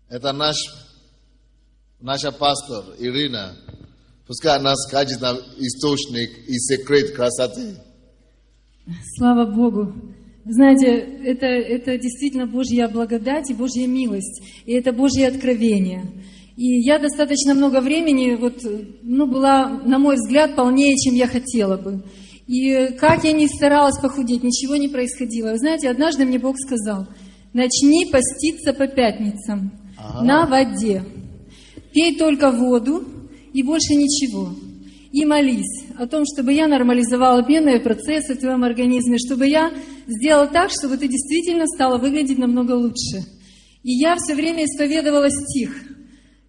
Это наша пастор Ирина. Пускай она скажет нам источник и секрет красоты. Слава Богу. Вы знаете, это действительно Божья благодать и Божья милость. И это Божье откровение. И я достаточно много времени была, на мой взгляд, полнее, чем я хотела бы. И как я ни старалась похудеть, ничего не происходило. Вы знаете, однажды мне Бог сказал: начни поститься по пятницам на воде. Пей только воду и больше ничего. И молись о том, чтобы я нормализовала обменные процессы в твоем организме, чтобы я сделала так, чтобы ты действительно стала выглядеть намного лучше. И я все время исповедовала стих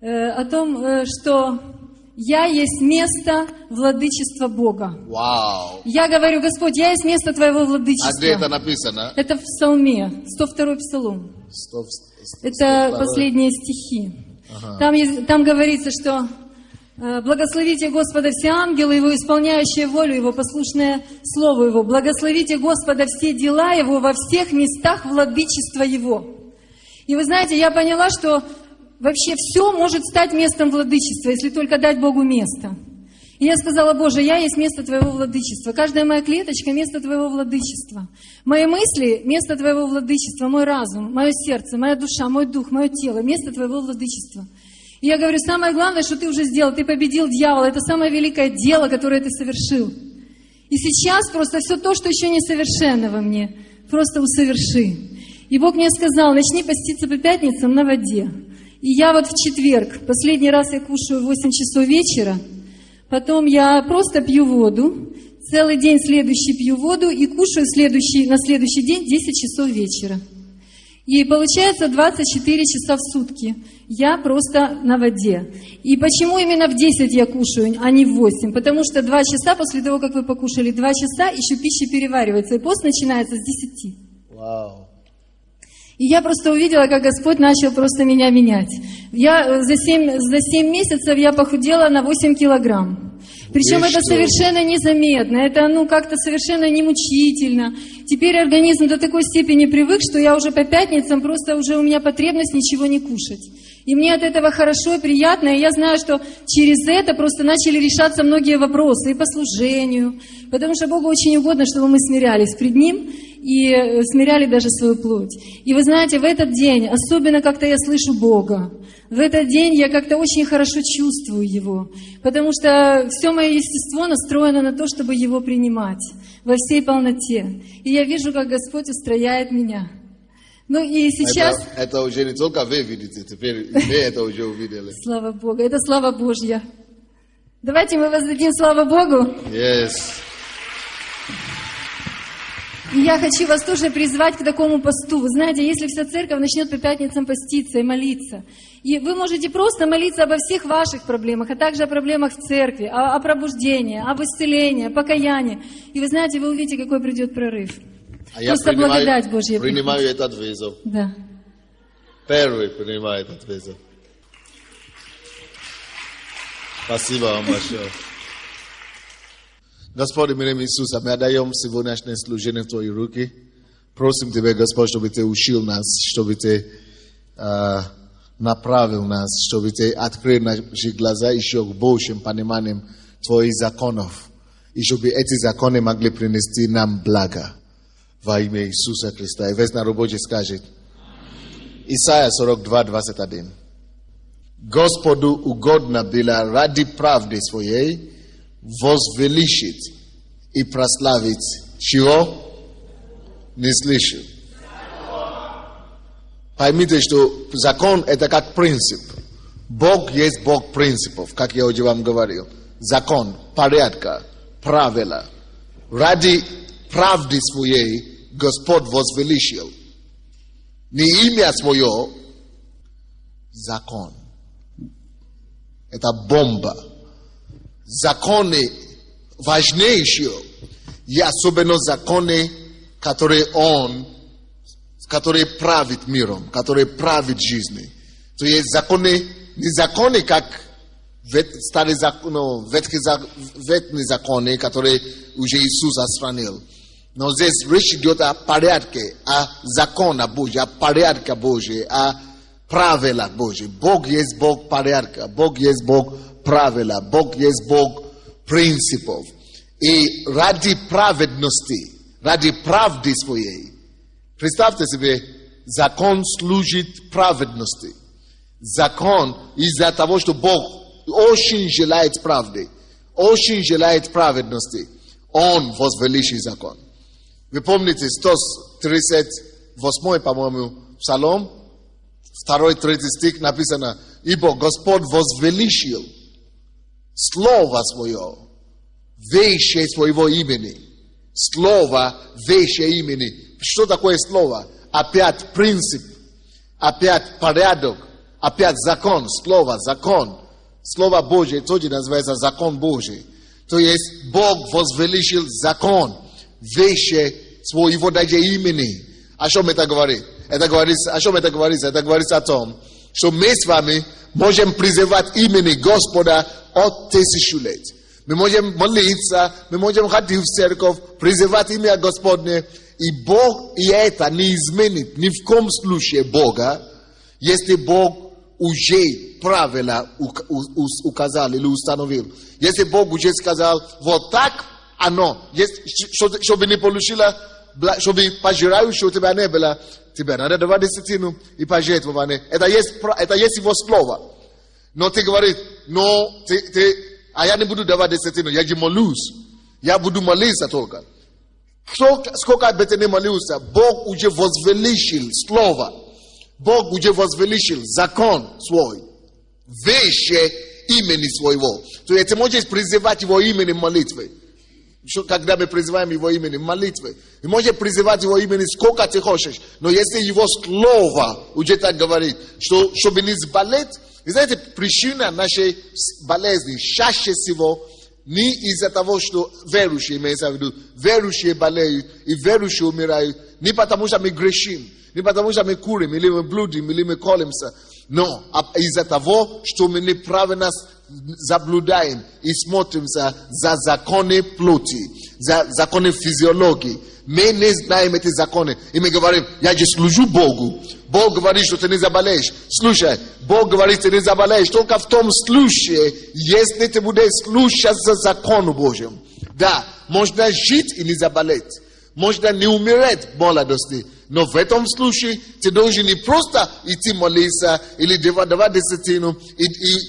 о том, что я есть место владычества Бога. Вау! Я говорю: Господь, я есть место Твоего владычества. А где это написано? Это в Псалме, 102-й Псалом. Это последние стихи. Там говорится, что благословите Господа все ангелы Его, исполняющие волю Его, послушные Слову Его. Благословите Господа все дела Его во всех местах владычества Его. И вы знаете, я поняла, что вообще все может стать местом владычества, если только дать Богу место. И я сказала: Боже, я есть место Твоего владычества. Каждая моя клеточка – место Твоего владычества. Мои мысли – место Твоего владычества. Мой разум, мое сердце, моя душа, мой дух, мое тело – место Твоего владычества. И я говорю: самое главное, что Ты уже сделал, Ты победил дьявола. Это самое великое дело, которое Ты совершил. И сейчас просто все то, что еще несовершенно во мне, просто усоверши. И Бог мне сказал: начни поститься по пятницам на воде. И я в четверг, последний раз я кушаю в 8 часов вечера, потом я просто пью воду, целый день следующий пью воду и кушаю на следующий день 10 часов вечера. И получается 24 часа в сутки я просто на воде. И почему именно в 10 я кушаю, а не в 8? Потому что 2 часа после того, как вы покушали, 2 часа еще пища переваривается, и пост начинается с 10. Вау! И я просто увидела, как Господь начал просто меня менять. За 7 месяцев я похудела на 8 килограмм. Причем это совершенно незаметно, это как-то совершенно не мучительно. Теперь организм до такой степени привык, что я уже по пятницам просто уже у меня потребность ничего не кушать. И мне от этого хорошо и приятно, и я знаю, что через это просто начали решаться многие вопросы и по служению, потому что Богу очень угодно, чтобы мы смирялись пред Ним и смиряли даже свою плоть. И вы знаете, в этот день особенно как-то я слышу Бога. В этот день я как-то очень хорошо чувствую Его, потому что все мое естество настроено на то, чтобы Его принимать во всей полноте. И я вижу, как Господь устрояет меня. И сейчас... Это уже не только вы видите, теперь мы это уже увидели. Слава Богу, это слава Божья. Давайте мы воздадим славу Богу. Yes. И я хочу вас тоже призвать к такому посту. Вы знаете, если вся церковь начнет по пятницам поститься и молиться, и вы можете просто молиться обо всех ваших проблемах, а также о проблемах в церкви, о пробуждении, об исцелении, о покаянии. И вы знаете, вы увидите, какой придет прорыв. А просто я благодать Божья. Принимаю этот вызов. Да. Первый принимаю этот вызов. Спасибо вам большое. Господь, именем Иисуса, мы отдаем сегодняшнее служение в Твои руки. Просим Тебя, Господь, чтобы Ты учил нас, чтобы Ты направил нас, чтобы Ты открыл наши глаза еще к большим пониманием Твоих законов. И чтобы эти законы могли принести нам благо. Во имя Иисуса Христа. И весь народ Божий скажет. Исайя 42:21. Господу угодно было ради правды Своей возвеличить и прославить. Чего? Не слышу. Поймите, что закон это как принцип. Бог есть Бог принципов, как я уже вам говорил. Закон, порядка, правила. Ради правды Своей Господь возвеличил. Не имя Свое, закон. Это бомба. Законы важнейшие. И особенно законы, которые правит миром, которые правит жизнью. То есть законы, не законы, как старые законы, ветхие законы, которые уже Иисус отстранил. Но здесь речь идет о порядке, о законе Божьем, о порядке Божьем, о правила Божьи. Бог есть Бог порядка, Бог есть Бог правила, Бог есть Бог принципов. И ради праведности, ради правды своей, представьте себе, закон служит праведности. Закон из-за того, что Бог очень желает правды, очень желает праведности, Он возвеличил закон. Вы помните, 138, по-моему, Псалом, 2-3 стих написано: «Ибо Господь возвеличил Слово Свое, вещи Своего имени». Слово, вещи имени. Что такое Слово? Опять принцип, опять порядок, опять закон, Слово, закон. Слово Божье тоже называется закон Божий. То есть Бог возвеличил закон, вещи Своего даже имени. О чем это говорит? О чем это говорится? Это говорится о том, что мы с вами можем призывать имени Господа от 1000 лет. Мы можем молиться, мы можем ходить в церковь, призывать имя Господне, и Бог и это не изменит ни в коем случае Бога, если Бог уже правильно указал или установил. Если Бог уже сказал, вот так оно, чтобы не получило, чтобы пожирающего у тебя не было, тебе надо давать десятину и пожертвование. Это есть его слово. Но ты говоришь, а я не буду давать десятину, я же молюсь. Я буду молиться только. Сколько бы ты не молился, Бог уже возвеличил слово. Бог уже возвеличил закон свой. Вещи имени своего. То есть ты можешь призывать его имени молитвы. Когда мы призываем его имени молитвы, ты можешь призывать его имени сколько ты хочешь. Но если его слово уже так говорит, что чтобы не заболеть, вы знаете, причина нашей болезни чаще всего не из-за того, что верующие, имеется в виду, верующие болеют и верующие умирают, не потому что мы грешим, не потому что мы курим, или мы блудим, или мы колемся, но из-за того, что мы неправильно заблуждаем и смотримся за законы плоти, за законы физиологии. Мы не знаем эти законы. И мы говорим, я же служу Богу. Бог говорит, что ты не заболеешь. Слушай, Бог говорит, ты не заболеешь. Только в том случае, если ты будешь слушаться закону Божьему. Да, можно жить и не заболеть. Можно не умереть в молодости. Но в этом случае ты должен не просто идти молиться или давать десятину и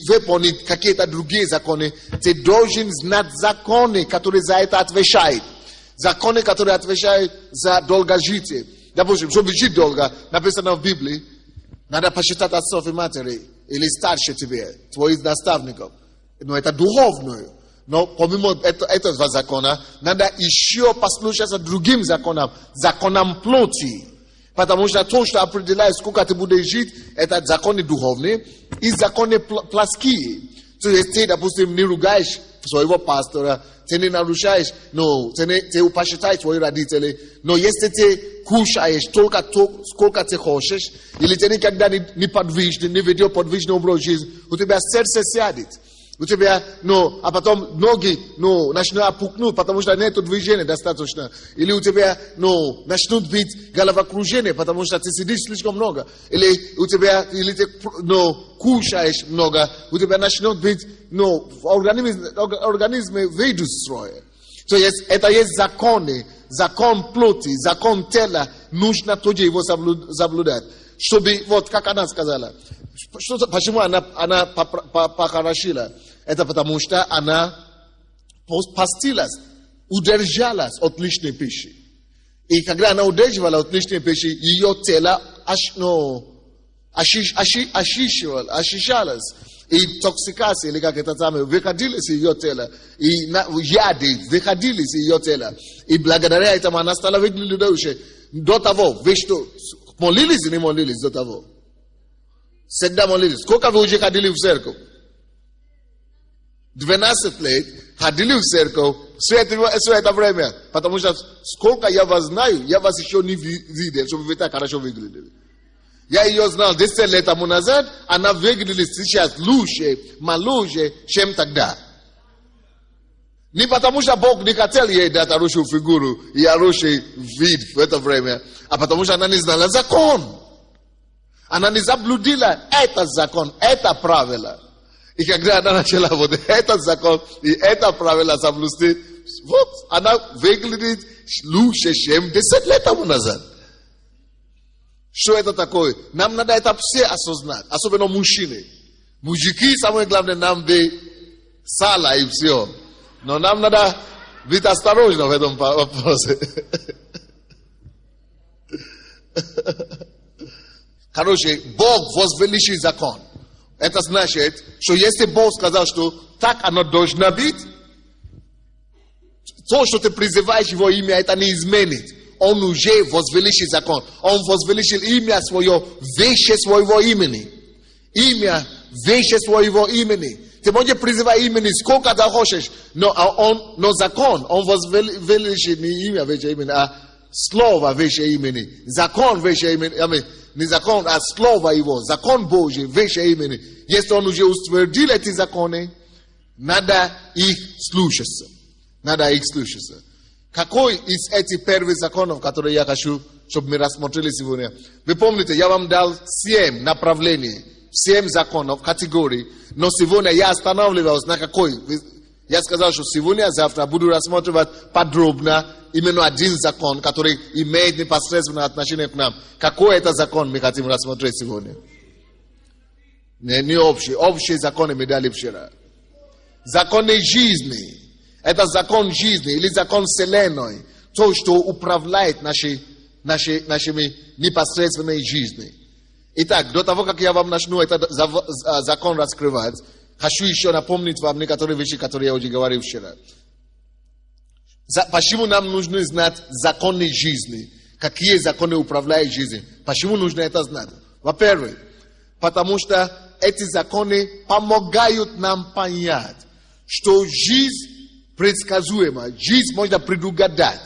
выполнить какие-то другие законы. Ты должен знать законы, которые за это отвечают. Законы, которые отвечают за долгожитие. Допустим, чтобы жить долго, написано в Библии, надо посчитать отцов и матери, или старше тебе, твоих наставников. Но это духовное. Но помимо этого закона, надо еще послушаться другим законам, законам плоти. Потому что то, что определяет, сколько ты будешь жить, это законы духовные и законы плотские. То есть ты, допустим, не ругаешь своего пастора, ты не нарушаешь, ты посчитаешь своих родителей, но если ты кушаешь только то, сколько ты хочешь, или ты никогда не подвижный, не ведешь подвижный образ жизни, у тебя сердце сядет. У тебя, а потом ноги, начнут опухнуть, потому что нет движения достаточно. Или у тебя, начнут быть головокружение, потому что ты сидишь слишком много. Или у тебя, или ты, кушаешь много, у тебя начнут быть, организмы выйдут из строя. То есть, это есть законы, закон плоти, закон тела, нужно тоже его соблюдать. Чтобы, вот как она сказала, почему она похорошила? Это потому что она постилась, удержалась от лишней пищи. И когда она удерживала от лишней пищи, ее тело ощущалось. И токсикация, или как это самое, выходились из ее тела. И яды выходились из ее тела. И благодаря этому она стала выглядящей. До того, вы что, молились или не молились до того? Всегда молились. Сколько вы уже ходили в церковь? 12 лет ходили в церковь все это время. Потому что сколько я вас знаю, я вас еще не видел, чтобы вы так хорошо выглядели. Я ее знал 10 лет тому назад, она выглядит сейчас лучше, моложе, чем тогда. Не потому что Бог не хотел ей дать хорошую фигуру и хороший вид в это время, а потому что она не знала закон. Она не заблудила этот закон, это правило. И когда она начала вот этот закон и это правило соблюсти, вот она выглядит лучше, чем 10 лет тому назад. Что это такое? Нам надо это все осознать, особенно мужчины. Мужики, самое главное, нам бы сало и все. Но нам надо быть осторожным в этом вопросе. Короче, Бог возвеличил закон. Это значит, что если Бог сказал, что так оно должно быть, то, что ты призываешь его имя, это не изменит. Он уже возвеличил закон. Он возвеличил имя свое выше своего имени. Имя выше своего имени. Ты можешь призывать имени сколько ты хочешь, но закон, он возвеличил не имя выше имени, а слово выше имени. Закон выше имени. Не закон, а слово его. Закон Божий выше имени. Если он уже утвердил эти законы, надо их слушаться. Надо их слушаться. Какой из этих первых законов, которые я хочу, чтобы мы рассмотрели сегодня? Вы помните, я вам дал 7 направлений, 7 законов, категорий. Но сегодня я останавливался на какой? Я сказал, что сегодня, завтра буду рассматривать подробно именно один закон, который имеет непосредственное отношение к нам. Какой это закон мы хотим рассмотреть сегодня? Не общий. Общие законы мы дали вчера. Законы жизни. Это закон жизни или закон вселенной. То, что управляет нашими непосредственной жизнью. Итак, до того, как я вам начну этот закон раскрывать, хочу еще напомнить вам некоторые вещи, которые я уже говорил вчера. Почему нам нужно знать законы жизни? Какие законы управляют жизнью? Почему нужно это знать? Во-первых, потому что эти законы помогают нам понять, что жизнь предсказуема, жизнь можно предугадать.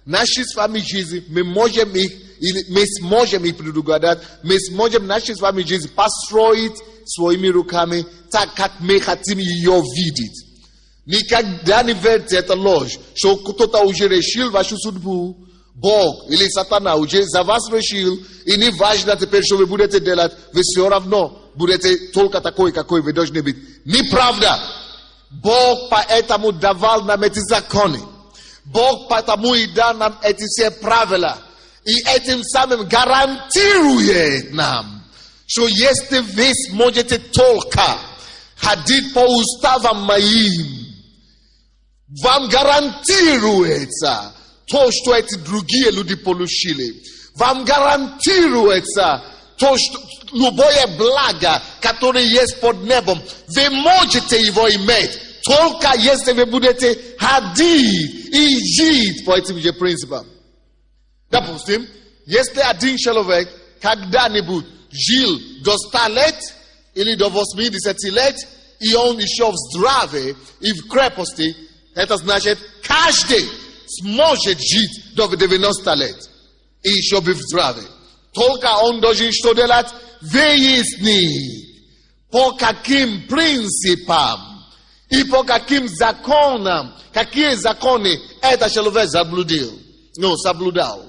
Наши с вами жизни, мы сможем их предугадать, мы сможем нашу с вами жизнь построить своими руками так, как мы хотим ее видеть. Никогда не верьте, это ложь, что кто-то уже решил вашу судьбу, Бог или сатана уже за вас решил, и не важно теперь, что вы будете делать, вы все равно будете только такой, какой вы должны быть. Неправда! Бог поэтому давал нам эти законы. Бог потому и дал нам эти все правила. И этим самым гарантирует нам, что если вы сможете только ходить по уставам моим, вам гарантируется то, что эти другие люди получили. Вам гарантируется то, что любое благо, которое есть под небом, вы можете его иметь, только если вы будете ходить и жить по этим же принципам. Допустим, если один человек когда-нибудь жил до 100 лет или до 80 лет, и он еще в здравии и в крепости, это значит, каждый сможет жить до 90 лет и еще быть в здравии. Только он должен что делать? Выяснить, по каким принципам и по каким законам, какие законы этот человек соблюдал.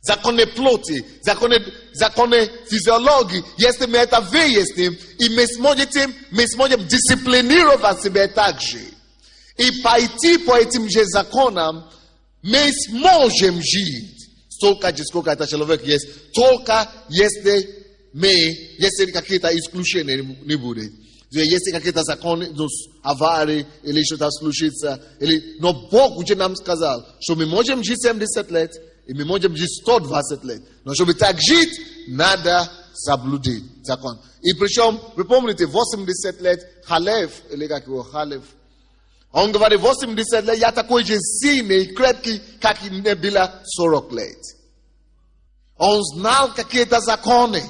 Законы плоти, законы физиологии. Если мы это выясним, и мы сможем дисциплинировать себя так же, и пойти по этим же законам, мы сможем жить столько же, сколько этот человек есть, только если какие-то исключения не будет. Если какие-то законы, аварии или что-то случится, но Бог уже нам сказал, что мы можем жить 70 лет, и мы можем жить 120 лет. Но чтобы так жить, надо соблюдать закон. И причем, вы помните, 80 лет Халев, или как его, Халев, он говорит, 80 лет я такой же сильный, крепкий, как и мне было 40 лет. Он знал какие-то законы.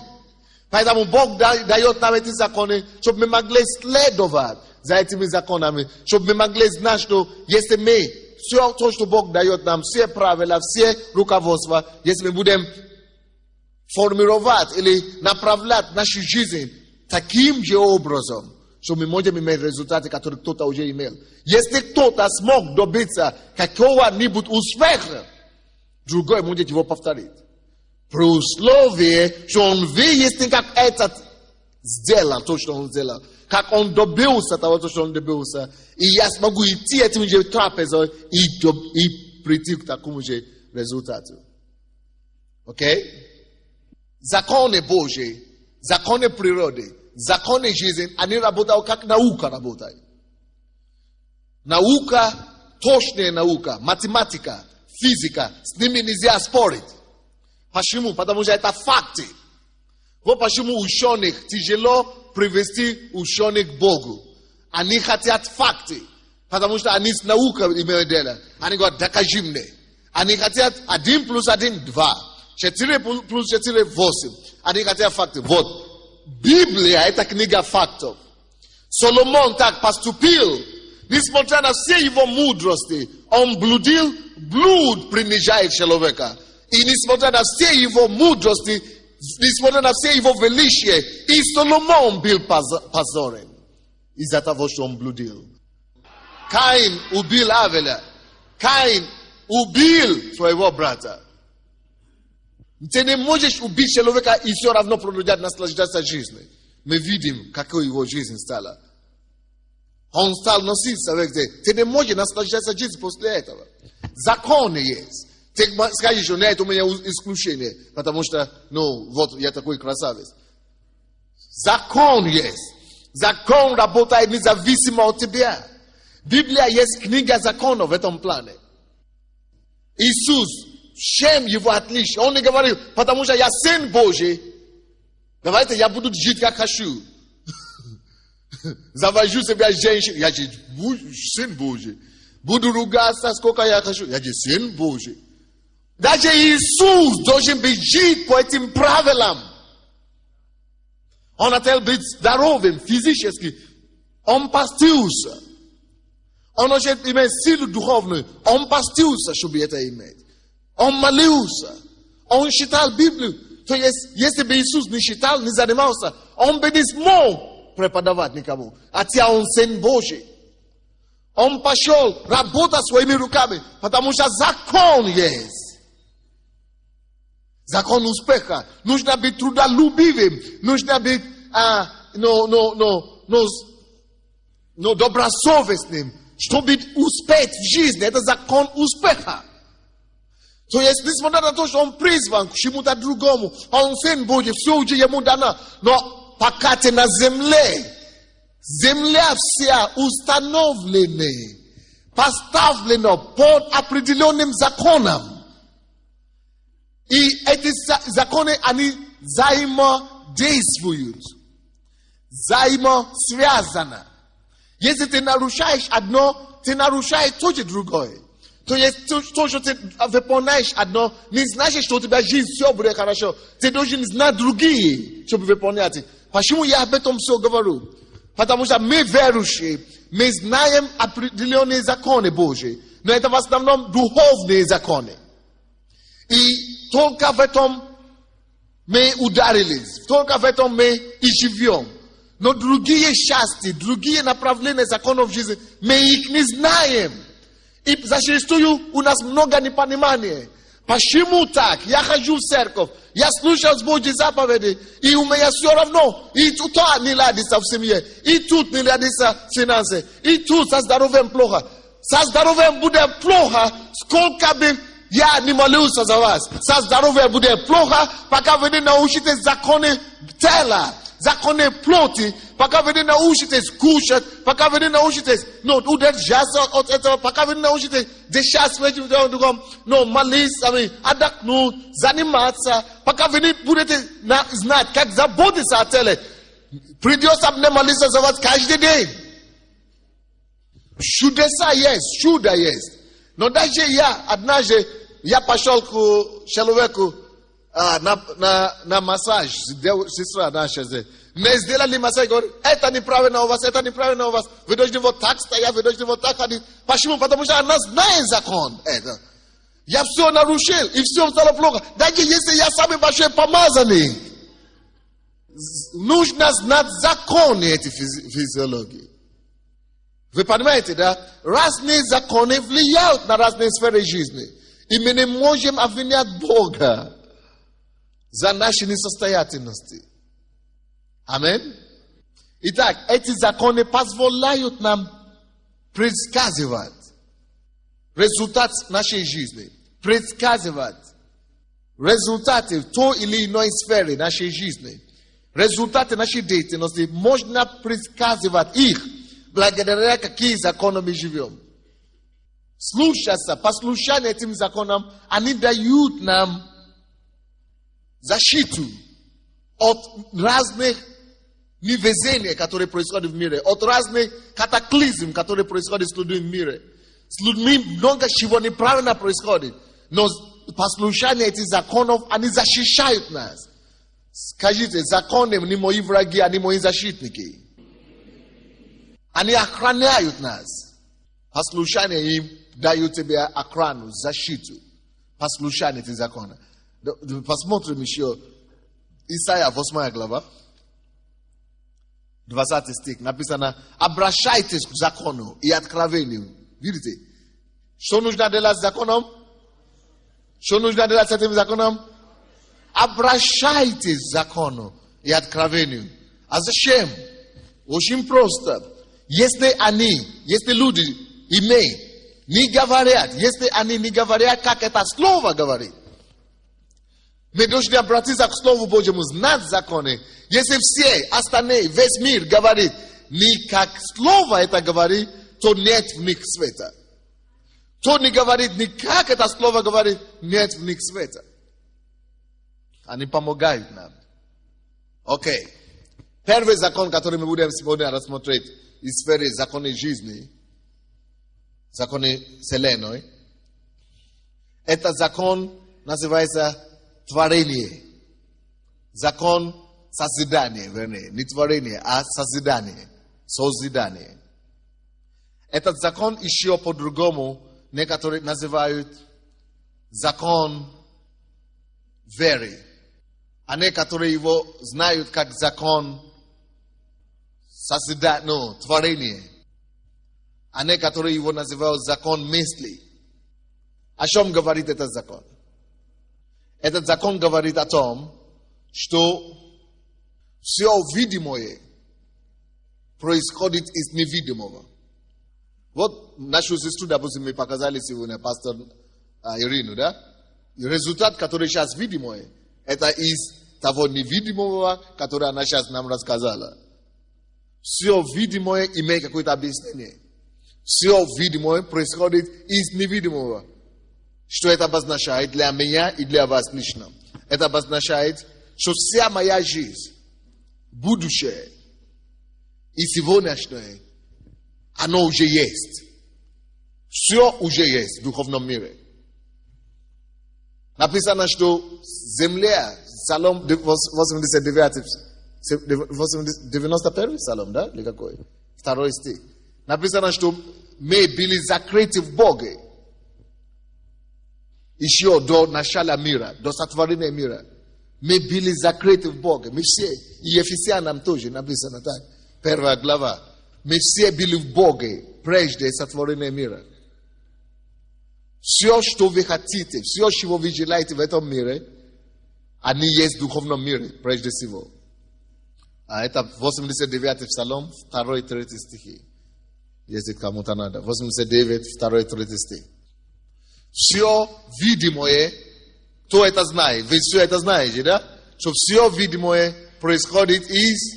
Поэтому Бог дает нам эти законы, чтобы мы могли следовать за этими законами, чтобы мы могли знать, что если мы все то, что Бог дает нам, все правила, все руководства, если мы будем формировать или направлять нашу жизнь таким же образом, что мы можем иметь результаты, которые кто-то уже имел. Если кто-то смог добиться какого-нибудь успеха, другой может его повторить. Proslove, że on wie jest jak etat zdjęła, to co on zdjęła. Jak on dobył się tego, co on dobył się. I ja mogę iść tym, że trapezą i przyjść k takiemu rezultatu. Okej? Законы Божьи, законы природы, законы жизни, они работают как наука работает. Наука, точная наука, математика, физика, с ними нельзя спорить. Почему? Потому что это факты. Вот почему ученых тяжело привести ученых к Богу. Они хотят факты, потому что они с наукой имеют дело. Они говорят, докажи мне. Они хотят 1 + 1 = 2. 4 + 4 = 8. Они хотят факты. Вот. Библия – это книга фактов. Соломон так поступил, несмотря на все его мудрости. Он блудил, блуд принижает человека. И несмотря на все его мудрости, несмотря на все его величие, и Соломон был позорен из-за того, что он блудил. Каин убил Авеля. Каин убил своего брата. Ты не можешь убить человека и все равно продолжать наслаждаться жизнью. Мы видим, какой его жизнь стала. Он стал носиться везде. Ты не можешь наслаждаться жизнью после этого. Законы есть. Ты скажешь, что нет, у меня исключение, потому что, вот я такой красавец. Закон есть. Закон работает независимо от тебя. Библия есть книга законов в этом плане. Иисус, чем его отличие? Он не говорил, потому что я сын Божий, давайте я буду жить как хочу. Завожу себя женщин, я же сын Божий. Буду ругаться, сколько я хочу, я же сын Божий. Даже Иисус должен быть жить по этим правилам. Он хотел быть здоровым физически. Он постился. Он хочет иметь силу духовную. Он постился, чтобы это иметь. Он молился. Он читал Библию. То есть, если бы Иисус не читал, не занимался, он бы не смог преподавать никому. Хотя он сын Божий. Он пошел работать своими руками, потому что закон есть. Закон успеха. Нужно быть трудолюбивым. Нужно быть добросовестным. Чтобы успеть в жизни. Это закон успеха. То есть, несмотря на то, что он призван к чему-то другому, он сын Божий, все уже ему дано. Но пока ты на земле, земля вся установлена, поставлена под определенным законом. И эти законы, они взаимодействуют, взаимосвязаны. Если ты нарушаешь одно, ты нарушаешь тоже другое. То есть то, что ты выполняешь одно, не значит, что у тебя жизнь все будет хорошо. Ты должен знать другие, чтобы выполнять их. Почему я об этом все говорю? Потому что мы верующие, мы знаем определенные законы Божьи, но это в основном духовные законы. И только в этом мы ударились, только в этом мы и живем. Но другие части, другие направления законов жизни, мы их не знаем. И зачастую у нас много непонимания. Почему так? Я хожу в церковь, я слушаю Божьи заповеди, и у меня все равно. И тут не ладится в семье, и тут не ладится финансы, и тут со здоровьем плохо. Со здоровьем будет плохо, сколько бы я не молился за вас. Со здоровьем будет плохо, пока вы не научитесь законы тела, законы плоти, пока вы не научитесь кушать, пока вы не научитесь удержаться от этого, пока вы не научитесь дышать этим другом, молиться, отдохнуть, заниматься, пока вы не будете знать, как заботиться о теле, придется мне молиться за вас каждый день. Чудеса есть, чудо есть. Но даже я, однажды, я пошел к человеку на массаж, сестра наша здесь. Мне сделали массаж, говорят, это неправильно у вас, это неправильно у вас. Вы должны вот так стоять, вы должны вот так ходить. Почему? Потому что она знает закон. Это. Я все нарушил, и все стало плохо. Даже если я самый большой помазанный, нужно знать законы этой физиологии. Вы понимаете, да? Разные законы влияют на разные сферы жизни. И мы не можем обвинять Бога. за наши несостоятельности. Аминь. Итак, эти законы позволяют нам предсказывать результат нашей жизни. Предсказывать результаты в той или иной сфере нашей жизни. Результаты нашей деятельности можно предсказывать их, благодаря каким законам мы живем. Слушаться, послушание этим законам, они дают нам защиту от разных невезений, которые происходят в мире, от разных катаклизм, которые происходят с людьми в мире. С людьми много чего неправильно происходит, но послушание этих законов, они защищают нас. Скажите, законы не мои враги, они мои защитники. Они охраняют нас. Послушание им дают тебе охрану, защиту. Послушание этих законов. Посмотрим еще Исайя 8 глава, 20 стих. Написано: обращайтесь к закону и откровению. Видите? Что нужно делать с законом? Что нужно делать с этим законом? Обращайтесь к закону и откровению. А зачем? Очень просто. Если люди не говорят, если они не говорят, как это слово говорит, мы должны обратиться к Слову Божьему, знать законы. Если все остальные, весь мир говорит, не как слово это говорит, то нет в них света. Кто не говорит, не как это слово говорит, нет в них света. Они помогают нам. Окей. Первый закон, который мы будем сегодня рассмотреть из сферы законы жизни, законы Вселенной, это закон называется творение. Закон созидания, вернее. Не творение, а созидание. Созидание. Этот закон еще по-другому некоторые называют закон веры. А некоторые его знают как закон созидания, творения. А некоторые его называют закон мыслей. О чем говорит этот закон? Этот закон говорит о том, что все видимое происходит из невидимого. Вот нашу сестру, допустим, мы показали сегодня, пастор Ирину, да? И результат, который сейчас видимый, это из того невидимого, который она сейчас нам рассказала. Все видимое имеет какое-то объяснение. Все видимое происходит из невидимого. Что это обозначает для меня и для вас лично? Это обозначает, что вся моя жизнь, будущее и сегодняшнее, оно уже есть. Все уже есть в духовном мире. Написано, что земля, Псалом 89, 91 Псалом, да? Или какой? Второй стих. Написано, что мы были закрыты в Боге. Еще до начала мира, до сотворения мира. Мы были закрыты в Боге. Мы все, и Ефесянам тоже написано так. 1 глава. Мы все были в Боге прежде сотворения мира. Все, что вы хотите, все, чего вы желаете в этом мире, они есть в духовном мире, прежде всего. А это 89-й Псалом, 2 и 3 стихи. Если кому-то надо. 89, 2 и 3 стих. Все видимое, кто это знает? Вы все это знаете, да? Что все видимое происходит из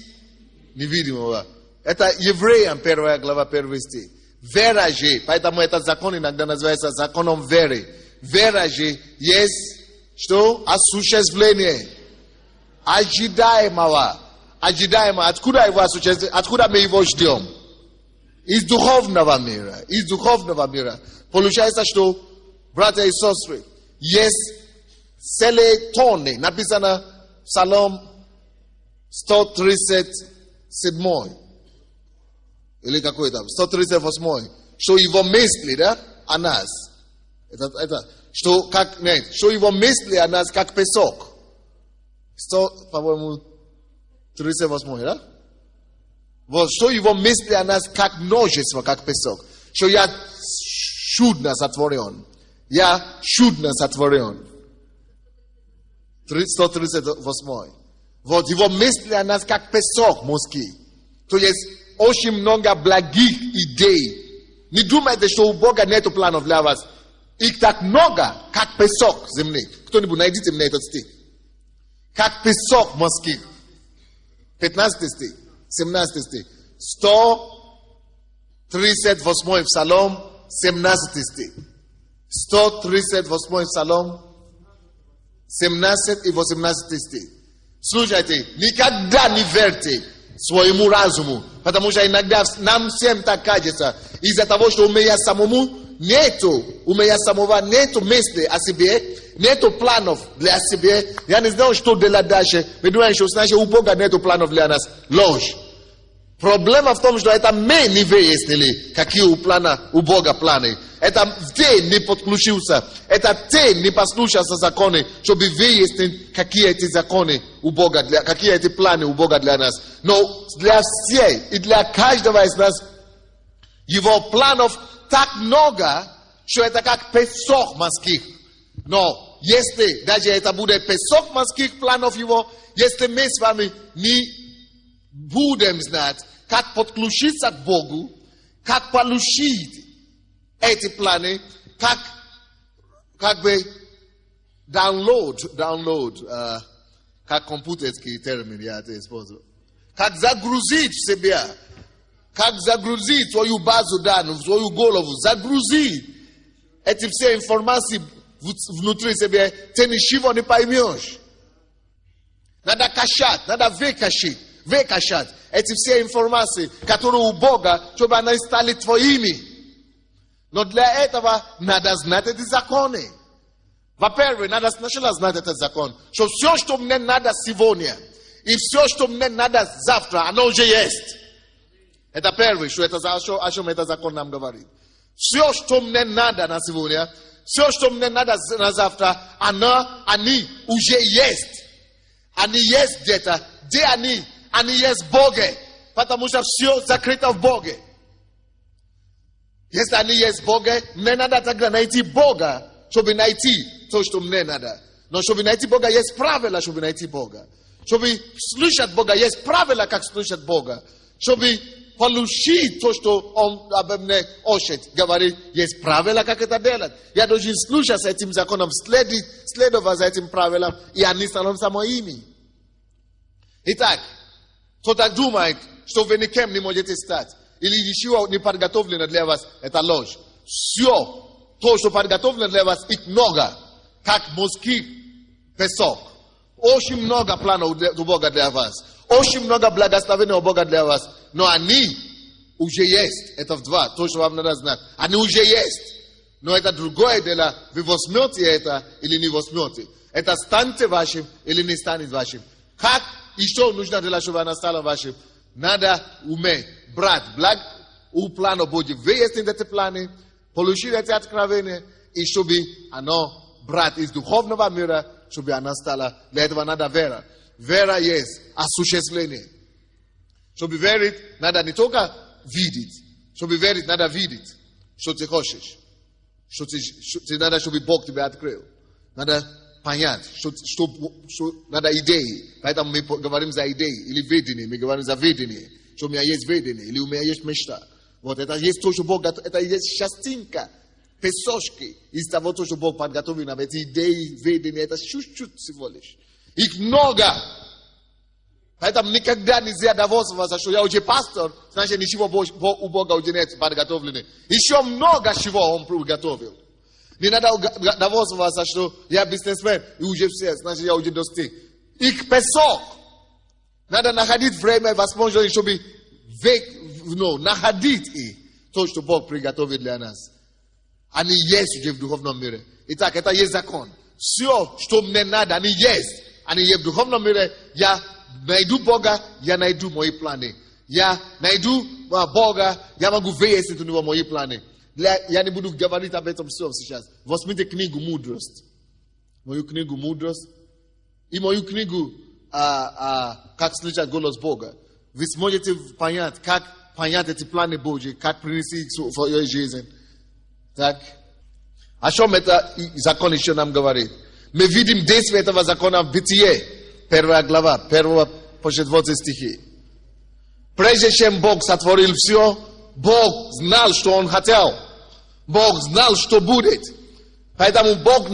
невидимого. Это Евреям 1 глава 1 стих. Вера же, поэтому этот закон иногда называется законом веры. Вера же есть, что? Осуществление ожидаемого. Ожидаемого. Откуда его осуществление? Откуда мы его ждем? Из духовного мира. Из духовного мира. Получается, что, братья и сестры, есть целые тонны. Написано в Псалом 137. Или какой там? 138. Что его мысли, да? О нас. Это. Что, как, нет. Что его мысли о нас, как песок. 100, по-моему, 38, да? Вот, что его мысли о нас, как множество, как песок. Что я чудно сотворен. Я чудно сотворен. 138. Вот его мысли о нас как песок морский. То есть очень много благих идей. Не думайте, что у Бога нету планов для вас. Их так много, как песок земли. Кто-нибудь найдите мне этот стих. Как песок морских. 15 стих, 17 стих. 138 Псалом, 17 стих. 138 Псалом, 17 и 18 стих. Слушайте, никогда не верьте своему разуму, потому что иногда нам всем так кажется, из-за того, что у меня самого нету мысли о себе, нету планов для себя, я не знаю, что делать дальше. Мы думаем, что значит у Бога нету планов для нас. Ложь. Проблема в том, что это мы не выяснили, какие у Бога планы. Это ты не подключился. Это ты не послушался законы, чтобы выяснить, какие эти законы у Бога, какие эти планы у Бога для нас. Но для всех и для каждого из нас его планов так много, что это как песок морских. Но если даже это будет песок морских планов его, если мы с вами не будем знать, как подключиться к Богу, как получить эти планы, как бы download, как компьютерский термин я это использую, как загрузить в себя, как загрузить свою базу данных, в свою голову, загрузить эти все информации внутри себя, ты ничего не поймешь. Надо качать, надо выкачать эти все информации, которые у Бога, чтобы они стали твоими. Но для этого надо знать эти законы. Во-первых, надо сначала знать этот закон, что все, что мне надо сегодня, и все, что мне надо завтра, оно уже есть. Это первое, что это, о чем этот закон нам говорит. Все, что мне надо на сегодня, все, что мне надо на завтра, они уже есть. Они есть где-то. Где они? Они есть в Боге. Потому что все закрыто в Боге. Если они есть в Боге, мне надо тогда найти Бога, чтобы найти то, что мне надо. Но чтобы найти Бога, есть правила, чтобы найти Бога. Чтобы слушать Бога, есть правила, как слушать Бога. Чтобы получить то, что Он обо мне учит, говорит, есть правила, как это делать. Я должен слушать этим законам, следовать за этим правилам, и они становятся моими. Итак, кто-то думает, что вы никем не можете стать, или ничего не подготовлено для вас, это ложь. Все то, что подготовлено для вас, их много, как морский песок. Очень много планов у Бога для вас. Очень много благословения у Бога для вас. Но они уже есть. Это в два, то, что вам надо знать. Они уже есть. Но это другое дело. Вы возьмете это или не возьмете. Это станет вашим или не станет вашим. Как еще нужно делать, чтобы оно стало вашим? Надо уметь брать у плана Божьего, выяснить эти планы, получить эти откровения, и чтобы оно брать из духовного мира, чтобы оно стало. Для этого надо вера. Вера есть осуществление. Чтобы верить, надо не только видеть. Чтобы верить, надо видеть, что ты хочешь. Надо, чтобы Бог тебя открыл. Надо понять, что надо идеи. Поэтому мы говорим за идеи или видение. Мы говорим за видение. Что у меня есть видение или у меня есть мечта. Вот это есть то, что Бог, это есть частинка, песочки из того, что Бог подготовил нам. Эти идеи, видения, это чуть-чуть всего лишь. Их много. Поэтому никогда нельзя довольствоваться, что я уже пастор, значит ничего у Бога уже нет подготовлено. Еще много чего Он приготовил. Не надо довольствоваться, что я бизнесмен, и уже все, значит я уже достиг. Их песок. Надо находить время и возможность, чтобы находить их, то, что Бог приготовил для нас. Они есть уже в духовном мире. Итак, это есть закон. Все, что мне надо, они есть. Они есть в духовном мире. Я найду Бога, я найду мои планы. Я найду Бога, я могу выяснить у него мои планы. Я не буду говорить об этом все сейчас. Возьмите книгу «Мудрость». Мою книгу «Мудрость». И мою книгу «Как слышать голос Бога». Вы сможете понять, как понять эти планы Божьи, как принести их в свою жизнь. Так. О чем это закон еще нам говорит? Мы видим действие этого закона в Бытие, 1 глава, 1 по 4 стихи. Прежде чем Бог сотворил все, Бог знал, что Он хотел. Бог знал, что будет. Поэтому Бог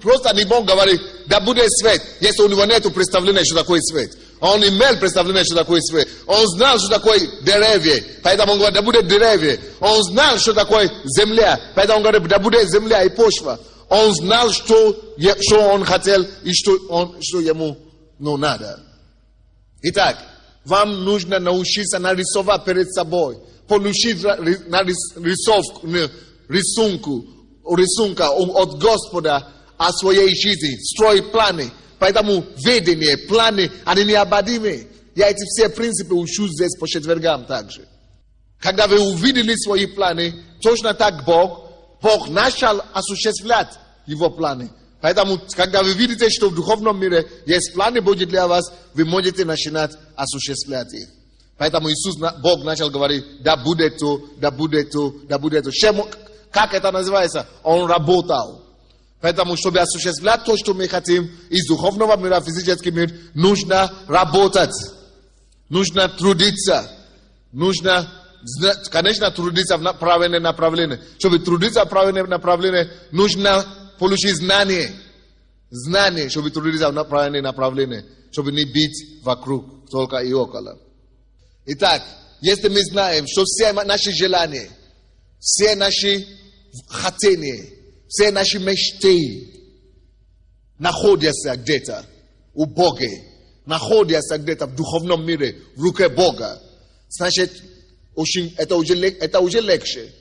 просто не мог говорить, да будет свет, если у него нет представления, что такое свет. Он имел представление, что такое свет. Он знал, что такое деревья, поэтому он говорит, да будет деревья. Он знал, что такое земля, поэтому он говорит, да будет земля и почва. Он знал, что он хотел и что ему надо. Итак, вам нужно научиться нарисовать перед собой, получить рисунка от Господа о своей жизни, строить планы. Поэтому ведение, планы, они необходимы. Я эти все принципы учу здесь по четвергам также. Когда вы увидели свои планы, точно так Бог начал осуществлять его планы. Поэтому, когда вы видите, что в духовном мире есть планы Божьи для вас, вы можете начинать осуществлять их. Поэтому Бог начал говорить, да будет то, да будет то, да будет то. Как это называется? Он работал. Поэтому, чтобы осуществлять то, что мы хотим, из духовного мира в физический мир, нужно работать. Нужно трудиться. Нужно, конечно, трудиться в правильном направлении. Чтобы трудиться в правильном направлении, нужно получить знание. Знание, чтобы трудиться в правильном направлении. Чтобы не бить вокруг, только и около. Итак, если мы знаем, что все наши желания, все наши хотения, все наши мечты находятся где-то у Бога, находятся где-то в духовном мире, в руке Бога, значит, это уже легче.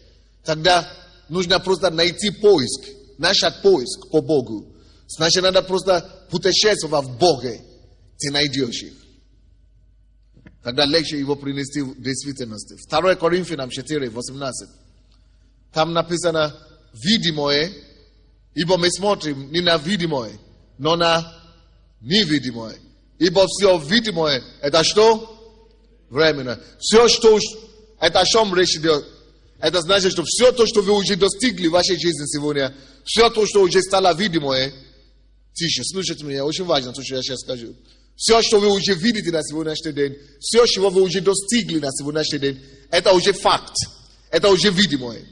Тогда нужно просто найти поиск, начать поиск по Богу. Значит, надо просто путешествовать в Боге, ты найдешь их. Тогда легче его принести в действительности. 2 Коринфянам 4:18. Там написано видимое, ибо мы смотрим не на видимое, но на невидимое. Ибо все видимое, это что? Временно. Все, что это о чем речь идет, это значит, что все то, что вы уже достигли в вашей жизни сегодня, все то, что уже стало видимое, тише, слушайте меня, очень важно то, что я сейчас скажу. Все, что вы уже видите на сегодняшний день, все, чего вы уже достигли на сегодняшний день, это уже факт, это уже видимое.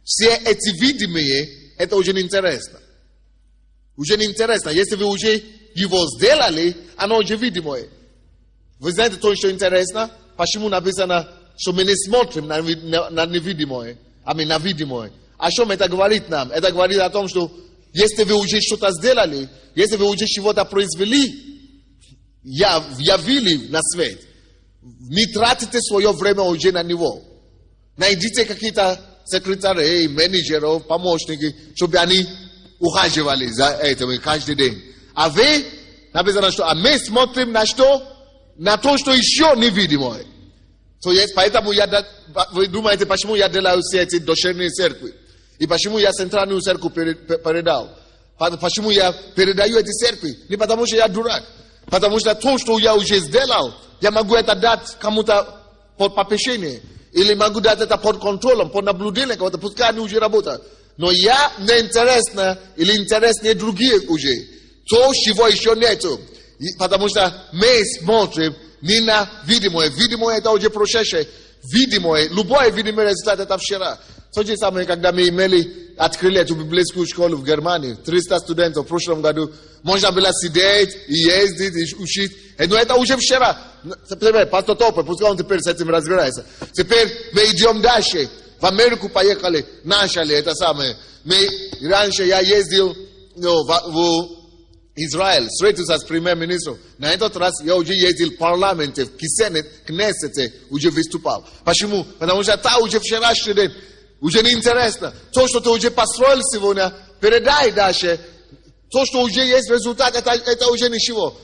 Все эти видимые, это уже не интересно. Уже не интересно. Если вы уже его сделали, оно уже видимое. Вы знаете то, что интересно? Почему написано, что мы не смотрим на невидимое, а мы на видимое? О чем это говорит нам? Это говорит о том, что если вы уже что-то сделали, если вы уже чего-то произвели, явили на свет, не тратите свое время уже на него. Найдите какие-то секретарей, менеджеров, помощники, чтобы они ухаживали за этим каждый день. А вы, написано, что мы смотрим на что? На то, что еще невидимое. Поэтому вы думаете, почему я делаю все эти дочерние церкви? И почему я центральную церковь передал? Почему я передаю эти церкви? Не потому, что я дурак. Потому что то, что я уже сделал, я могу это дать кому-то под попечение. Или могу дать это под контролем, под наблюдением кого-то, пускай они уже работают. Но я не интересно, или интереснее другие уже. То, чего еще нету. Потому что мы смотрим не на видимое. Видимое это уже прошедшее. Видимое, любой видимый результат это вчера. То же самое, когда мы открыли эту библейскую школу в Германии, 300 студентов в прошлом году, можно было сидеть и ездить, и учить. Но это уже вчера. Теперь, пастор Топе, пускай он теперь с этим разбирается. Теперь мы идем дальше. В Америку поехали, начали это самое. Раньше я ездил в Израиль, встретился с премьер-министром. На этот раз я уже ездил в парламенте, в Кнессете, уже выступал. Почему? Потому что это уже вчерашний день. Уже неинтересно. То, что ты уже построил сегодня, передай дальше. То, что уже есть результат, это уже ничего.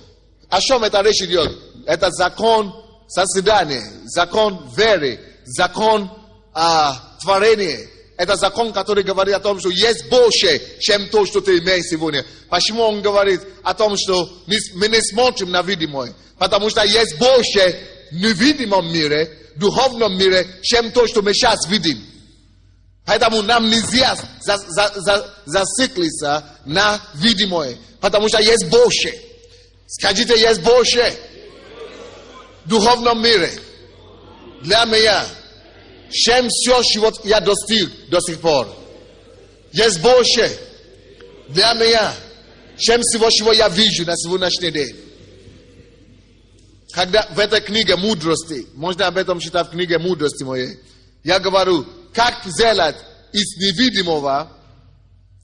О чем это речь идет? Это закон созидания, закон веры, закон творения. Это закон, который говорит о том, что есть больше, чем то, что ты имеешь сегодня. Почему он говорит о том, что мы не смотрим на видимое? Потому что есть больше в невидимом мире, в духовном мире, чем то, что мы сейчас видим. Поэтому нам нельзя зациклиться на видимое. Потому что есть больше. Скажите, есть больше. В духовном мире. Для меня. Чем все, чего я достиг до сих пор. Есть больше. Для меня. Чем всего, чего я вижу на сегодняшний день. Когда в этой книге мудрости, можно об этом читать в книге мудрости моей, я говорю, как сделать из невидимого,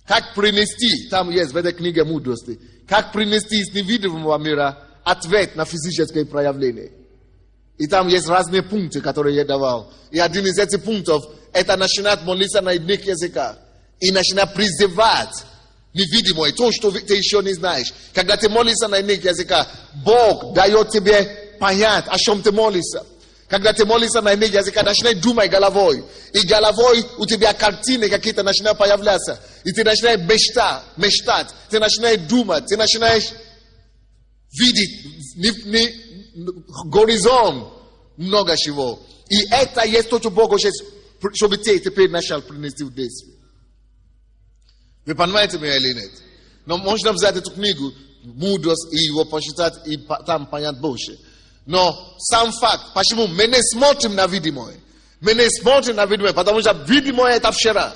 как принести, там есть в этой книге мудрости, как принести из невидимого мира ответ на физическое проявление. И там есть разные пункты, которые я давал. И один из этих пунктов, это начинать молиться на иных языках. И начинать призывать невидимое, то, что ты еще не знаешь. Когда ты молишься на иных языках, Бог дает тебе понять, о чем ты молишься. Когда ты молишься на иных языках, начинай думать головой. И головой у тебя картины какие-то начинают появляться. И ты начинаешь мечтать. Ты начинаешь думать. Ты начинаешь видеть горизонт много чего. И это есть то, что Бог хочет, чтобы ты теперь начал принести в действие. Вы понимаете меня или нет? Но можно взять эту книгу, мудрость, и его почитать, и там понять больше. Но сам факт, почему мы не смотрим на видимое? Мы не смотрим на видимое, потому что видимое это вчера.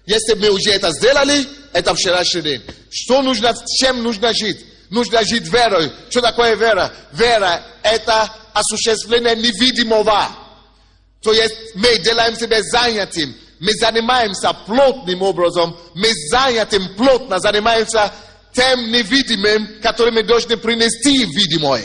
Если мы уже это сделали, это вчерашний день. Что нужно, чем нужно жить? Нужно жить верой. Что такое вера? Вера это осуществление невидимого. То есть мы делаем себя занятым. Мы занимаемся плотным образом. Мы занятым плотно занимаемся тем невидимым, который мы должны принести видимое.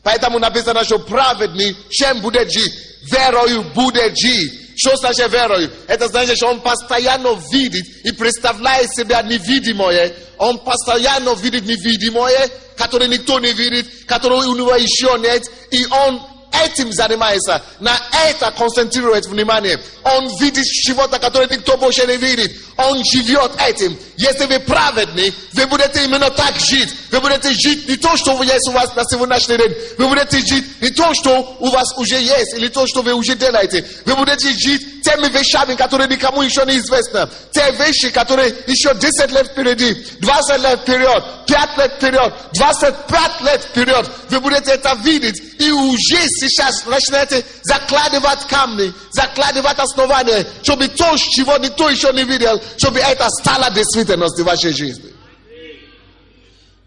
Поэтому написано, что праведный чем будет жить? Верою будет жить. Что значит верою? Это значит, что он постоянно видит и представляет себя невидимое. Он постоянно видит невидимое, которое никто не видит, которое у него еще нет. И он этим занимается, на это концентрирует внимание. Он видит чего-то, которое никто больше не видит. Он живет этим. Если вы праведны, вы будете именно так жить. Вы будете жить не то, что есть у вас на сегодняшний день. Вы будете жить не то, что у вас уже есть, или то, что вы уже делаете. Вы будете жить теми вещами, которые никому еще не известны. Те вещи, которые еще 10 лет впереди, 20 лет вперед, 5 лет вперед, 25 лет вперед. Вы будете это видеть. И уже сейчас начинаете закладывать камни, закладывать основания, чтобы то, чего никто еще не видел, чтобы это стало действительностью в вашей жизни.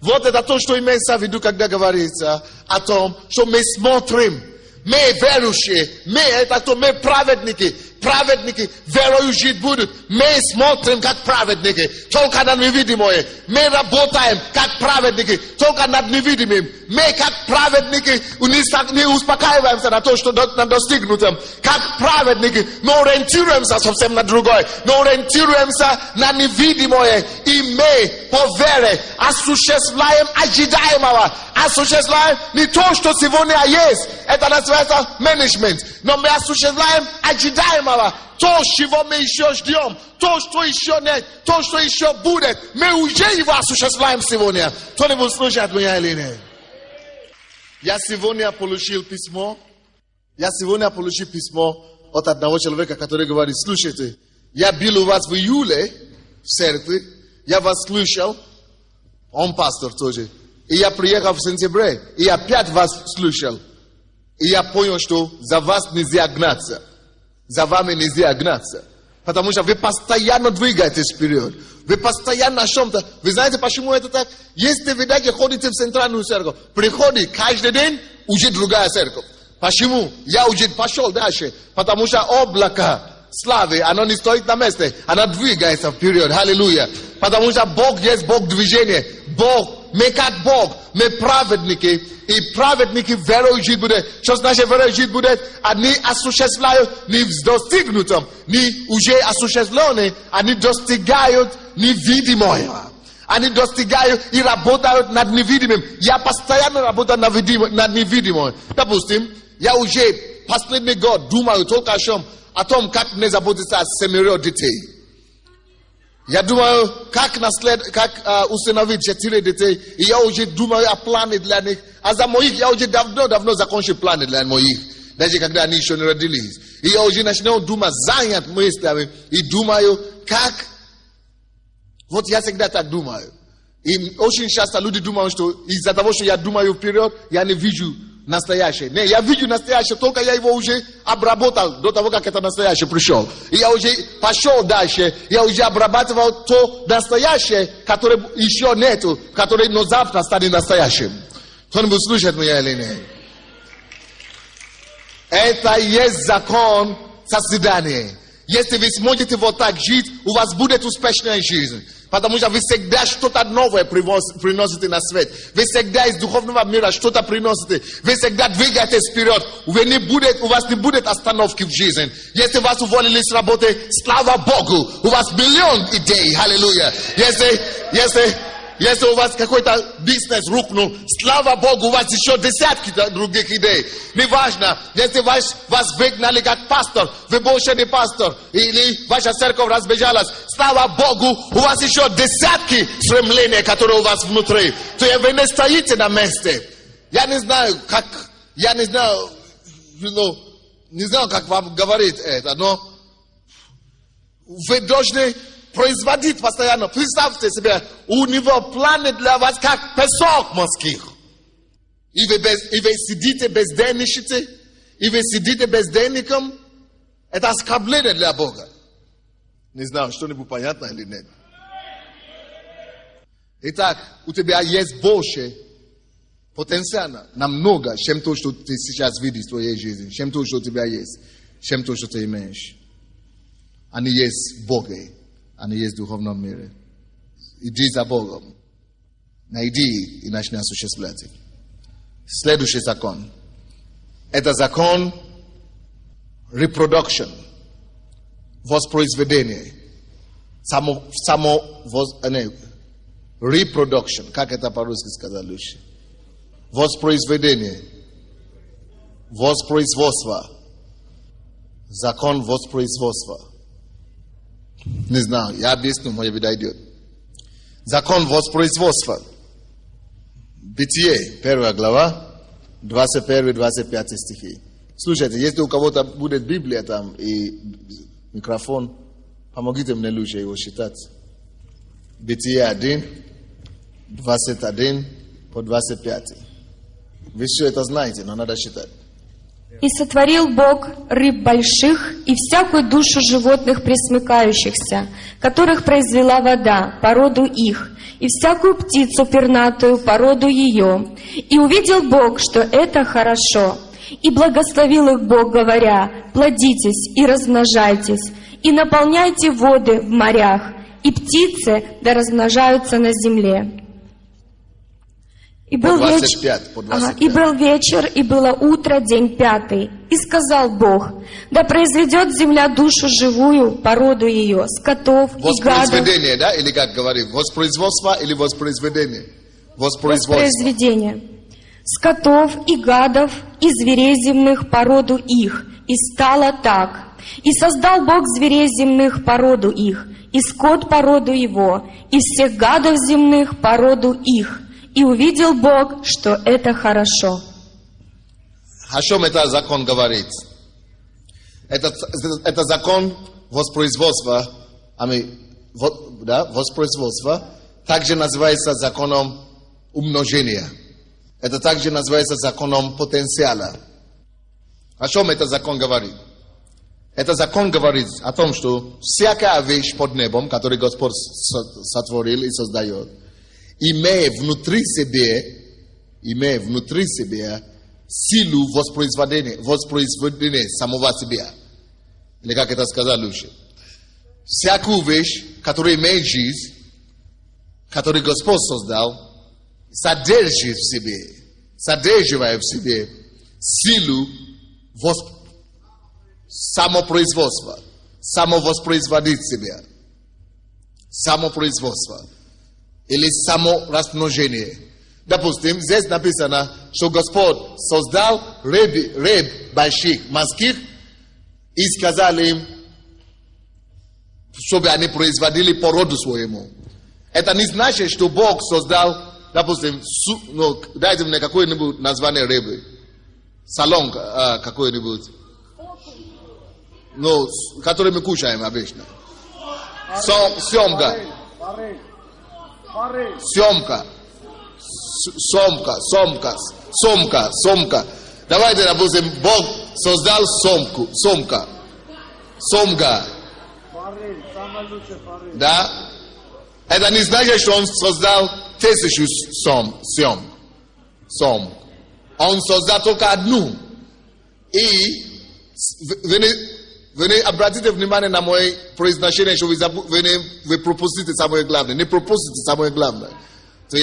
Вот это то, что имеется в виду, когда говорится о том, что мы смотрим, мы верующие, мы это то, мы праведники. Праведники верою жить будут. Мы смотрим как праведники, только на невидимое. Мы работаем как праведники, только над невидимым. Мы как праведники не успокаиваемся на то, что на достигнутом. Как праведники мы ориентируемся совсем на другое. Мы ориентируемся на невидимое. И мы по вере осуществляем ожидаемого. Осуществляем не то, что сегодня есть. Это называется менеджмент. Но мы осуществляем ожидаемого. То, чего мы еще ждем, то, что еще нет, то, что еще будет, мы уже его осуществляем сегодня. Кто-нибудь слушает меня или нет? Я сегодня получил письмо от одного человека, который говорит: слушайте, я был у вас в июле в церкви, я вас слышал, он пастор тоже, и я приехал в сентябре, и опять вас слышал, и я понял, что за вас нельзя гнаться. За вами нельзя гнаться. Потому что вы постоянно двигаетесь вперед. Вы постоянно о чем-то. Вы знаете, почему это так? Если вы даже ходите в центральную церковь, приходите каждый день, уже другая церковь. Почему? Я уже пошел дальше. Потому что облако славы, оно не стоит на месте. Оно двигается вперед. Аллилуйя. Потому что Бог есть Бог движения. Бог, мы как Бог, мы праведники. И праведники верою жить будут. Что значит верою жить будут? Они осуществляют не в достигнутом, не уже осуществленные, они достигают невидимого. Они достигают и работают над невидимым. Я постоянно работаю над невидимым. Допустим, я уже последний год думаю только о том, как мне заботиться о 7 детей. Я думаю, как усыновить 4 детей. И я уже думаю о плане для них. А за моих я уже давно закончил планы для моих. Даже когда они еще не родились. И я уже начинаю думать, занят мыслями, и думаю, как... Вот я всегда так думаю. И очень часто люди думают, что из-за того, что я думаю вперед, я не вижу настоящее. Не, я вижу настоящее, только я его уже обработал до того, как это настоящее пришел. И я уже пошел дальше, я уже обрабатывал то настоящее, которое еще нету, которое но завтра станет настоящим. Кто-нибудь слушает меня или нет? Это есть закон созидания. Если вы сможете вот так жить, у вас будет успешная жизнь. Потому что вы всегда что-то новое приносите на свет. Вы всегда из духовного мира что-то приносите. Вы всегда двигаетесь вперед. У вас не будет остановки в жизни. Если вас уволили с работы, слава Богу, у вас миллион идей. Аллилуйя. Если у вас какой-то бизнес рухнул, слава Богу, у вас еще десятки других идей. Неважно, если вас выгнали как пастор, вы больше не пастор, или ваша церковь разбежалась, слава Богу, у вас еще десятки стремлений, которые у вас внутри. То есть вы не стоите на месте. Я не знаю, как вам говорить это, но вы должны производить постоянно. Представьте себе, у него планы для вас как песок морских. И вы сидите бездельничаете, и вы сидите бездельником. Это оскорбление для Бога. Не знаю, что-нибудь понятно или нет. Итак, у тебя есть больше потенциала, намного, чем то, что ты сейчас видишь в твоей жизни, чем то, что у тебя есть, чем то, что ты имеешь. Они есть в Боге. Они есть в духовном мире. Иди за Богом. Найди и начни осуществлять их. Следующий закон. Это закон reproduction. Воспроизведение. Reproduction. Как это по-русски сказать лучше? Воспроизведение. Воспроизводство. Закон воспроизводства. Не знаю, я объясню, может быть, дойдет. Закон воспроизводства. Бытие, 1 глава, 21-25 стихи. Слушайте, если у кого-то будет Библия там и микрофон, помогите мне лучше его считать. Бытие 1, 21 по 25. Вы все это знаете, но надо считать. «И сотворил Бог рыб больших и всякую душу животных пресмыкающихся, которых произвела вода, породу их, и всякую птицу пернатую, породу ее. И увидел Бог, что это хорошо. И благословил их Бог, говоря: плодитесь и размножайтесь, и наполняйте воды в морях, и птицы да размножаются на земле». И был, и был вечер, и было утро, день 5. И сказал Бог: да произведет земля душу живую, породу ее, скотов и гадов. Воспроизведение, да? Или как говорим? Воспроизводство или воспроизведение? Воспроизведение. Скотов и гадов, и зверей земных, породу их. И стало так. И создал Бог зверей земных, породу их, и скот, породу его, и всех гадов земных, породу их. И увидел Бог, что это хорошо. О чем это закон говорит? Это закон воспроизводства, воспроизводства, также называется законом умножения. Это также называется законом потенциала. О чем этот закон говорит? Этот закон говорит о том, что всякая вещь под небом, которую Господь сотворил и создает, имея внутри себя силу воспроизведения самого себя. Или как это сказать лучше? Всякую вещь, которая имеет жизнь, которую Господь создал, содержит в себе, содерживая в себе силу самопроизводства, самовоспроизводить себя, самопроизводство. Или саморазмножение. Допустим, здесь написано, что Господь создал рыб больших, морских, и сказал им, чтобы они производили породу своему. Это не значит, что Бог создал, допустим, дайте мне какое-нибудь название рыбы. Салон какой-нибудь. ну, который мы кушаем обычно. Съемка. Сумка. Давайте, допустим, Бог создал сумка. Да? Это не значит, что Он создал 1000 сумок. Он создал только одну. И вы обратите внимание на мое произношение, что вы пропустите самое главное. Не пропустите самое главное. То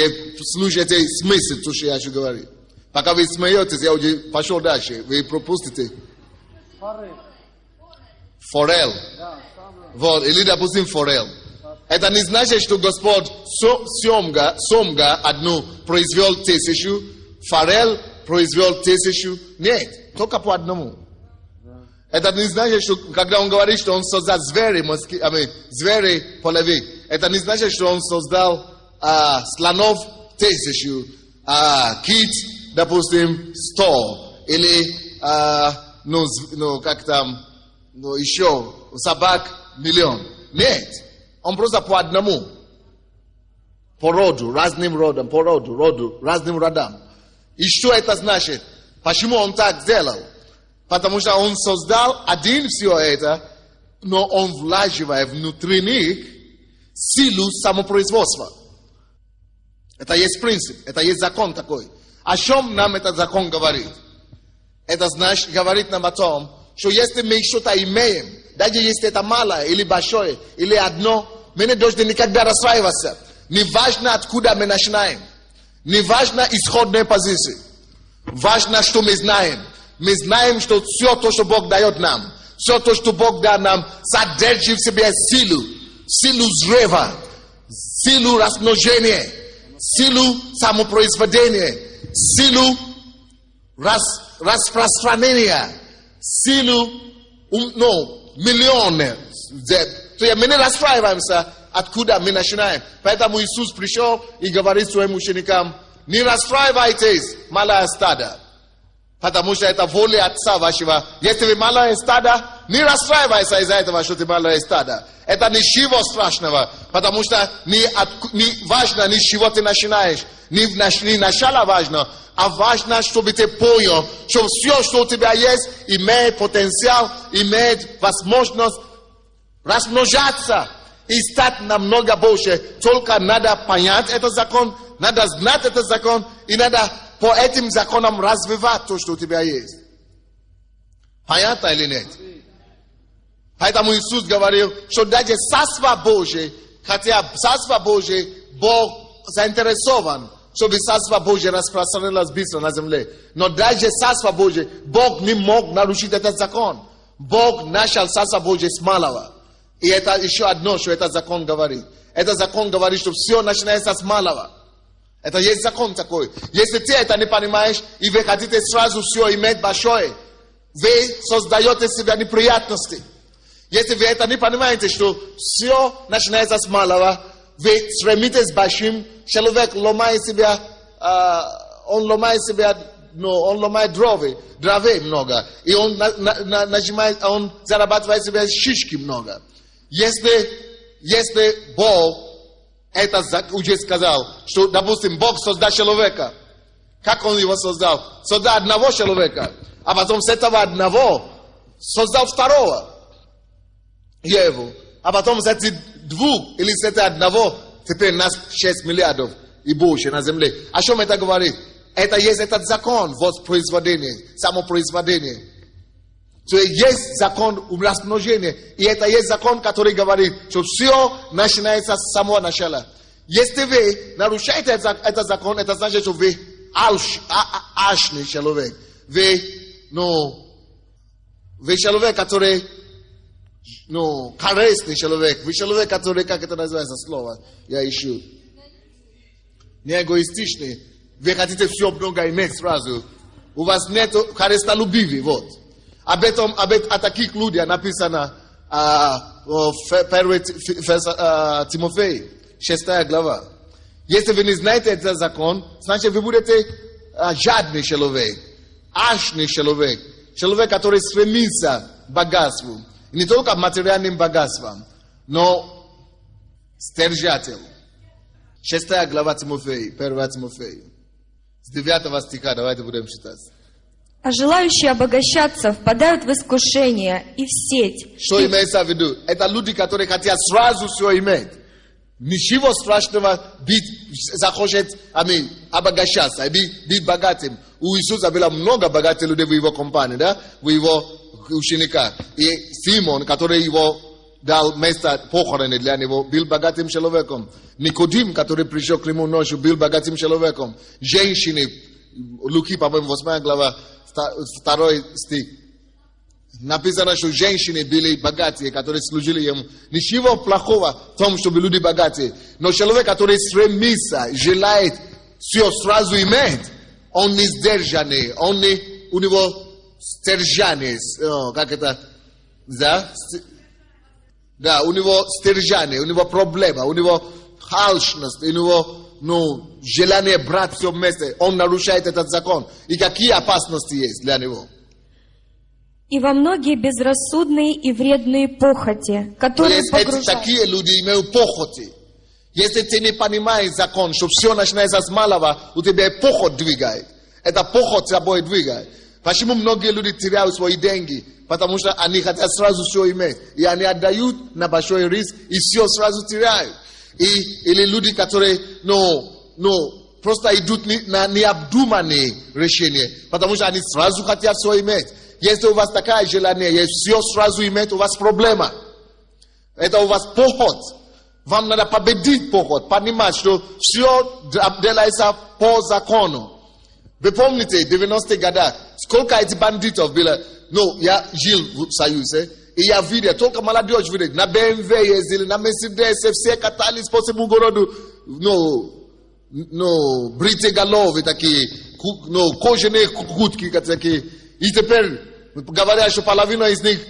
слушайте смысл, то, что я хочу говорить. Пока вы смеетесь, я уже пошел дальше. Вы пропустите. Форель. Вот, или, допустим, форель. Это не значит, что Господь сомга одну произвел 1000, форель произвел 1000. Нет, только по одному. Это не значит, что когда Он говорит, что Он создал звери полевых, это не значит, что Он создал слонов 1000, кит, допустим, 100, или, как там, еще собак 1 000 000. Нет, Он просто по одному. По роду, разным родам, по роду, разным родам. И что это значит? Почему Он так сделал? Потому что Он создал один все это, но Он влаживает внутри них силу самопроизводства. Это есть принцип, это есть закон такой. О чем нам этот закон говорит? Это значит, говорит нам о том, что если мы что-то имеем, даже если это малое или большое, или одно, мы не должны никогда расстраиваться. Неважно, откуда мы начинаем. Неважно исходные позиции. Важно, что мы знаем. Мы знаем, что все то, что Бог дает нам, все то, что Бог дает нам, содержит в себе силу зрева, силу размножения, силу самопроизведения, силу распространения, силу миллионы. То есть мы не расстраиваемся, откуда мы начинаем. Поэтому Иисус пришел и говорит своим ученикам: не расстраивайтесь, малое стадо. Потому что это воля Отца вашего. Если вы малое стадо, не расстраивайся из-за этого, что ты малое стадо. Это ничего страшного. Потому что не важно, ни с чего ты начинаешь. Не начало важно, а важно, чтобы ты понял, что все, что у тебя есть, имеет потенциал, имеет возможность размножаться и стать намного больше. Только надо понять этот закон, надо знать этот закон, и надо по этим законам развивать то, что у тебя есть. Понятно или нет? Поэтому Иисус говорил, что даже Царство Божие, хотя Царство Божие, Бог заинтересован, чтобы Царство Божие распространилось быстро на земле. Но даже Царство Божие, Бог не мог нарушить этот закон. Бог начал Царство Божие с малого. И это еще одно, что этот закон говорит. Этот закон говорит, что все начинается с малого. Это есть закон такой. Если ты это не понимаешь, и вы хотите сразу все иметь большое, вы создаете себе неприятности. Если вы это не понимаете, что все начинается с малого, вы стремитесь большим, человек ломает себя, он ломает дровей много, и он нажимает, он зарабатывает себе шишки много. Если Бог это уже сказал, что, допустим, Бог создал человека. Как Он его создал? Создал одного человека, а потом с этого одного создал второго, Еву. А потом с этих двух или с этого одного теперь нас 6 миллиардов и больше на земле. О чем это говорит? Это есть этот закон воспроизведения, самопроизведения. То есть закон размножения. И это есть закон, который говорит, что все начинается с самого начала. Если вы нарушаете этот закон, это значит, что вы алчный человек. Вы человек, который, корыстный человек. Вы человек, который, как это называется слово? Я ищу. Не эгоистичный. Вы хотите все много иметь сразу. У вас нет корыстолюбия, вот. О таких людях написано в 1 Тимофея, 6 глава. Если вы не знаете этот закон, значит вы будете жадный человек, алчный человек, человек, который стремится к богатству. И не только материальным богатством, но стяжатель. 6 глава Тимофея, 1 Тимофея. С 9 стиха давайте будем читать. А желающие обогащаться впадают в искушение и в сеть. Что имеется в виду? Это люди, которые хотят сразу все иметь. Ничего страшного захочет обогащаться, быть богатым. У Иисуса было много богатых людей в его компании, да? В его учениках. И Симон, который его дал место похороны для него, был богатым человеком. Никодим, который пришел к нему ночью, был богатым человеком. Женщины, Луки, по-моему, 8 глава, 2 стих. Написано, что женщины были богатые, которые служили ему. Ничего плохого в том, чтобы люди богатые. Но человек, который стремится, желает все сразу иметь, он не сдержанный, у него стержание, как это, да? Да, у него стержание, у него проблема, у него алчность, у него желание брать все вместе. Он нарушает этот закон. И какие опасности есть для него? И во многие безрассудные и вредные похоти, которые погружают... Такие люди имеют похоти. Если ты не понимаешь закон, что все начинается с малого, у тебя похоть двигает. Это похоть собой двигает. Почему многие люди теряют свои деньги? Потому что они хотят сразу все иметь. И они отдают на большой риск, и все сразу теряют. Или люди, которые просто идут на необдуманные решения, потому что они сразу хотят все иметь. Если у вас такое желание, если все сразу иметь, у вас проблема. Это у вас похоть. Вам надо победить похоть, понимать, что все делается по закону. Вы помните, в 90-е годы, сколько этих бандитов было? Я жил в Союзе, и я видел, только молодежь видел, на БМВ ездили, на Мерседес, все катались по всему городу, бритоголовые такие, кожаные куртки такие. И теперь говорят, что половина из них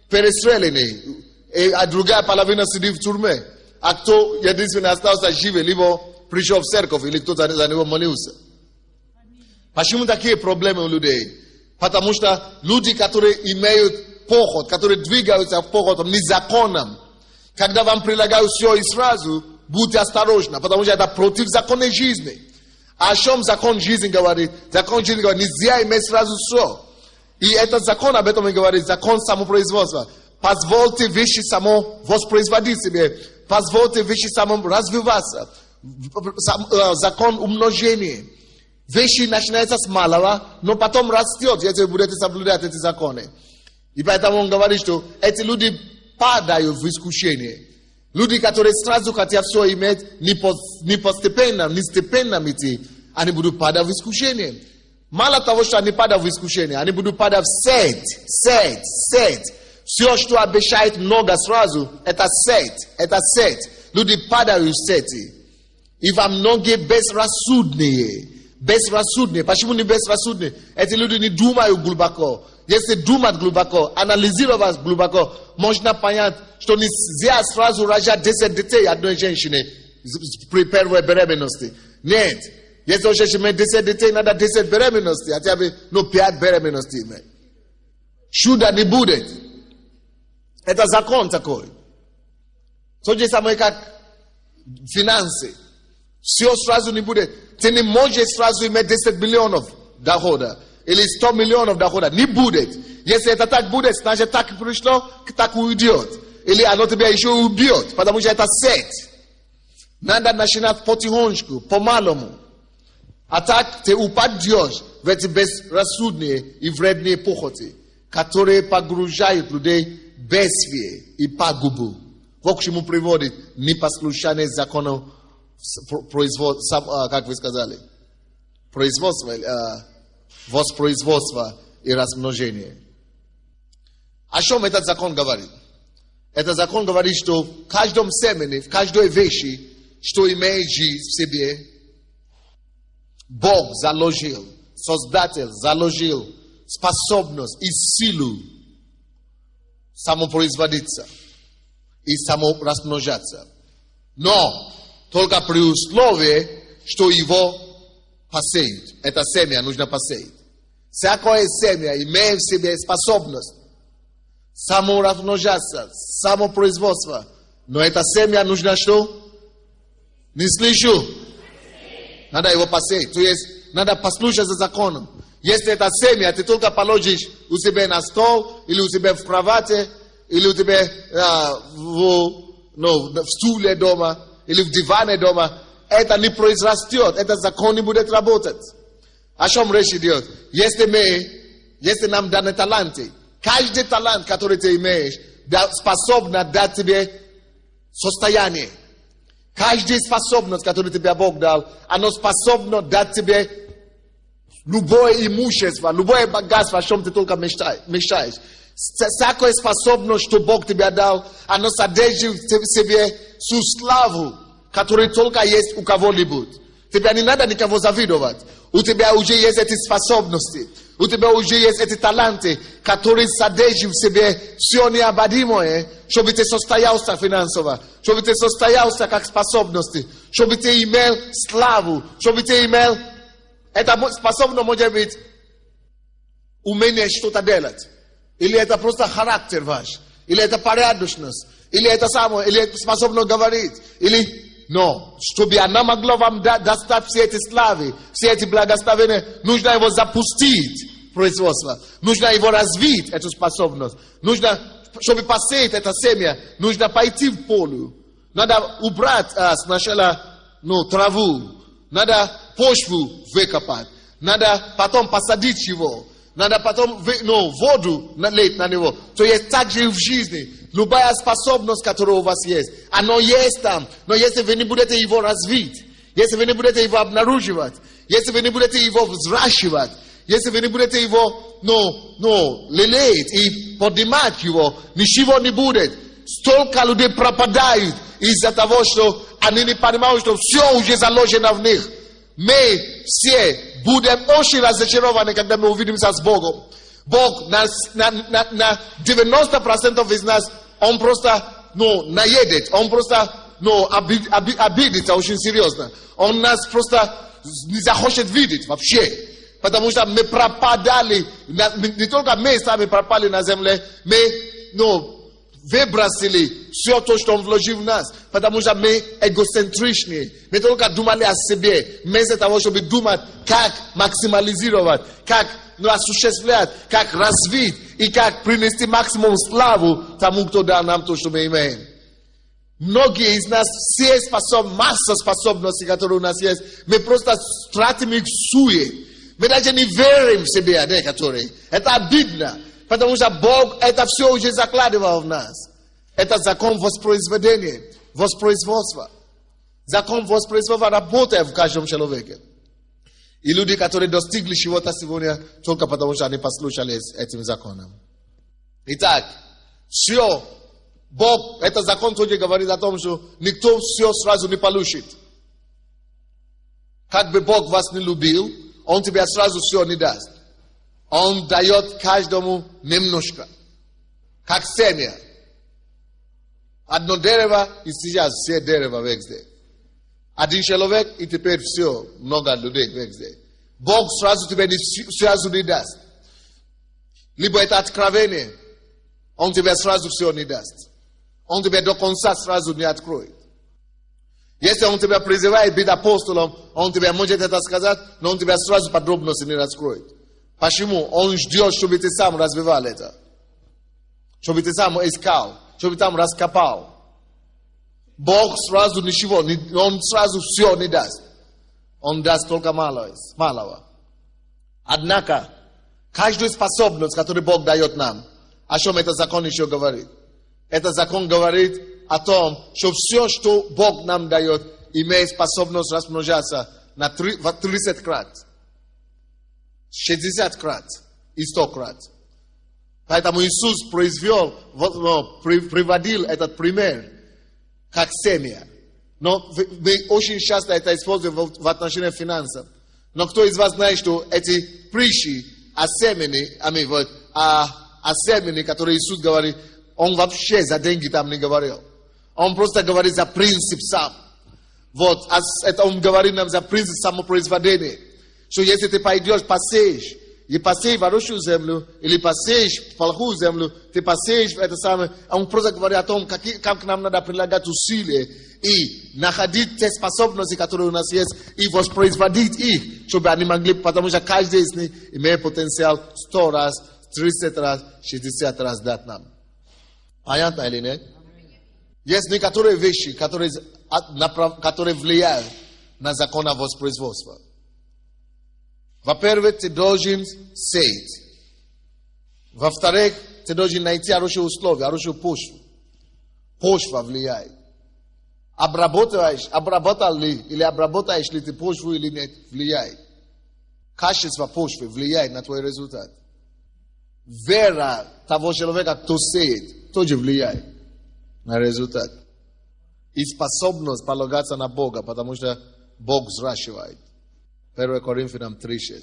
перестреляны, а другая половина сидит в тюрьме. А кто единственный остался живым, либо пришел в церковь, или кто-то за него молился. Почему такие проблемы у людей? Потому что люди, которые имеют похоть, которые двигаются в похоть незаконном, когда вам предлагают все и сразу, будьте осторожны, потому что это против закона жизни. А о чем закон жизни говорит? Закон жизни говорит, нельзя иметь сразу все. И этот закон об этом и говорит, закон самопроизводства. Позвольте вещи само воспроизводить себе, позвольте вещи само развиваться. Закон умножения. Вещи начинаются с малого, но потом растет, если вы будете соблюдать эти законы. И поэтому он говорит, что эти люди падают в искушение. Люди, которые сразу хотят все иметь, не постепенно идти, они будут падать в искушение. Мало того, что они падают в искушение, они будут падать в сеть. Все, что обещает много сразу, это сеть. Люди падают в сети. И во многие безрассудные. Почему не безрассудные? Эти люди не думают глубоко. Если думать глубоко, анализировать глубоко, можно понять, что нельзя сразу рожать 10 детей одной женщины при первой беременности. Нет. Если у женщины 10 детей, надо 10 беременностей, хотя бы 5 беременностей иметь. Чуда не будет. Это закон такой. То же самое, как финансы. Все сразу не будет. Ты не можешь сразу иметь 10 миллионов дохода. Или 100 миллионов дохода. Не будет. Если это так будет, значит так пришло, так уйдет. Или оно тебя еще убьет. Потому что это сеть. Надо начинать потихонечку, по-малому. А так ты упадешь в эти безрассудные и вредные похоти, которые погружают людей в бедствие и пагубу. Вот к чему приводит непослушание закону производства, как вы сказали, воспроизводства и размножения. О чем этот закон говорит? Этот закон говорит, что в каждом семени, в каждой вещи, что имеет жизнь в себе, Бог заложил, Создатель заложил способность и силу самопроизводиться и саморазмножаться. Но только при условии, что его посеют. Это семя нужно посеять. Всякое семя имеет в себе способность саморазмножаться, самопроизводство. Но эта семя нужна что? Не слышу. Надо его посеять. То есть надо послушать за законом. Если это семя, ты только положишь у себя на стол, или у себя в кровати, или у тебя в стуле дома, или в диване дома, это не произрастет, этот закон не будет работать. О чем речь идет? Если нам даны таланты, каждый талант, который ты имеешь, способен дать тебе состояние. Каждая способность, которую тебе Бог дал, она способна дать тебе любое имущество, любое богатство, о чем ты только мечтаешь. Всякая способность, что Бог тебе дал, она содержит в себе всю славу, которая только есть у кого-либо. Тебе не надо никого завидовать. У тебя уже есть эти способности. У тебя уже есть эти таланты, которые содержат в себе все необходимое, чтобы ты состоялся финансово, чтобы ты состоялся как способности, чтобы ты имел славу, чтобы ты имел... Это способно может быть умение что-то делать. Или это просто характер ваш. Или это порядочность. Или это самое, или это способно говорить. Или... Но, чтобы она могла вам достать все эти славы, все эти благословения, нужно его запустить в производство. Нужно его развить, эту способность. Нужно, чтобы посеять это семя, нужно пойти в поле. Надо убрать сначала траву. Надо почву выкопать. Надо потом посадить его. Надо потом воду налить на него. То есть так же и в жизни. Любая способность, которая у вас есть, она есть там. Но если вы не будете его развить, если вы не будете его обнаруживать, если вы не будете его взращивать, если вы не будете его лелеять и поднимать его, ничего не будет. Столько людей пропадают из-за того, что они не понимают, что все уже заложено в них. Мы все будем очень разочарованы, когда мы увидимся с Богом. Бог на 90% из нас, Он просто наедет, Он просто обидится очень серьезно. Он нас просто не захочет видеть вообще. Потому что мы пропадали, не только мы сами пропали на земле, мы выбросили все то, что Он вложил в нас. Потому что мы эгоцентричны. Мы только думали о себе. Вместо того, чтобы думать, как максимализировать, как осуществлять, как развить и как принести максимум славу тому, кто дал нам то, что мы имеем. Многие из нас, все масса способностей, которые у нас есть, мы просто тратим их в суе. Мы даже не верим в себя некоторые. Это обидно. Потому что Бог это все уже закладывал в нас. Это закон воспроизведения, воспроизводства. Закон воспроизводства работает в каждом человеке. И люди, которые достигли чего-то сегодня, только потому что они послушались этим законам. Итак, все. Бог, этот закон тоже говорит о том, что никто все сразу не получит. Как бы Бог вас не любил, Он тебе сразу все не даст. Он дает каждому немножко. Как семя. Одно дерево, и сейчас все дерево везде. Один человек, и теперь все, много людей везде. Бог сразу тебе сразу не даст. Либо это откровение, Он тебе сразу все не даст. Он тебе до конца сразу не откроет. Если Он тебя призывает быть апостолом, Он тебе может это сказать, но Он тебя сразу подробности не раскроет. Почему? Он ждет, чтобы ты сам развивал это. Чтобы ты сам искал, чтобы ты там раскопал. Бог сразу ничего, Он сразу все не даст. Он даст только малого. Однако, каждую способность, которую Бог дает нам, о чем этот закон еще говорит? Этот закон говорит о том, что все, что Бог нам дает, имеет способность размножаться на 30 крат. 60 крат и 100 крат. Поэтому Иисус приводил этот пример как семя. Но мы очень часто это используем в отношении финансов. Но кто из вас знает, что эти притчи о семени, о семени, которые Иисус говорит, Он вообще за деньги там не говорил. Он просто говорит за принцип сам. Это Он говорит нам за принцип самопроизведения. Что если ты пойдешь, посеешь, и посеешь хорошую землю, или посеешь плохую землю, ты посеешь это самое. Он просто говорит о том, как нам надо прилагать усилия и находить те способности, которые у нас есть, и воспроизводить их, чтобы они могли, потому что каждый из них имеет потенциал 100 раз, 30 раз, 60 раз дать нам. Понятно или нет? Есть некоторые вещи, которые влияют на закон воспроизводства. Во-первых, ты должен сеять. Во-вторых, ты должен найти хорошие условия, хорошую почву. Почва влияет. Обработал ли или обработаешь ли ты почву или нет, влияет. Качество почвы влияет на твой результат. Вера того человека, кто сеет, тоже влияет на результат. И способность полагаться на Бога, потому что Бог взращивает. 1 Коринфянам 3:6.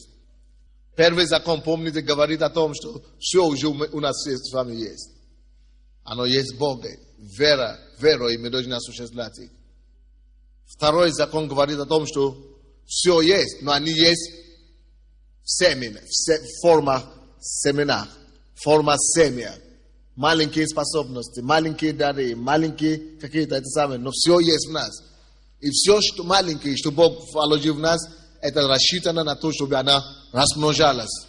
Первый закон, помните, говорит о том, что все уже у нас с вами есть. Оно есть в Боге. Верой мы должны осуществлять их. Второй закон говорит о том, что все есть, но они есть в семени, в формах семена, форма семя. Маленькие способности, маленькие дары, маленькие какие-то это самое, но все есть в нас. И все, что маленькое, что Бог вложил в нас, это рассчитано на то, чтобы она размножалась,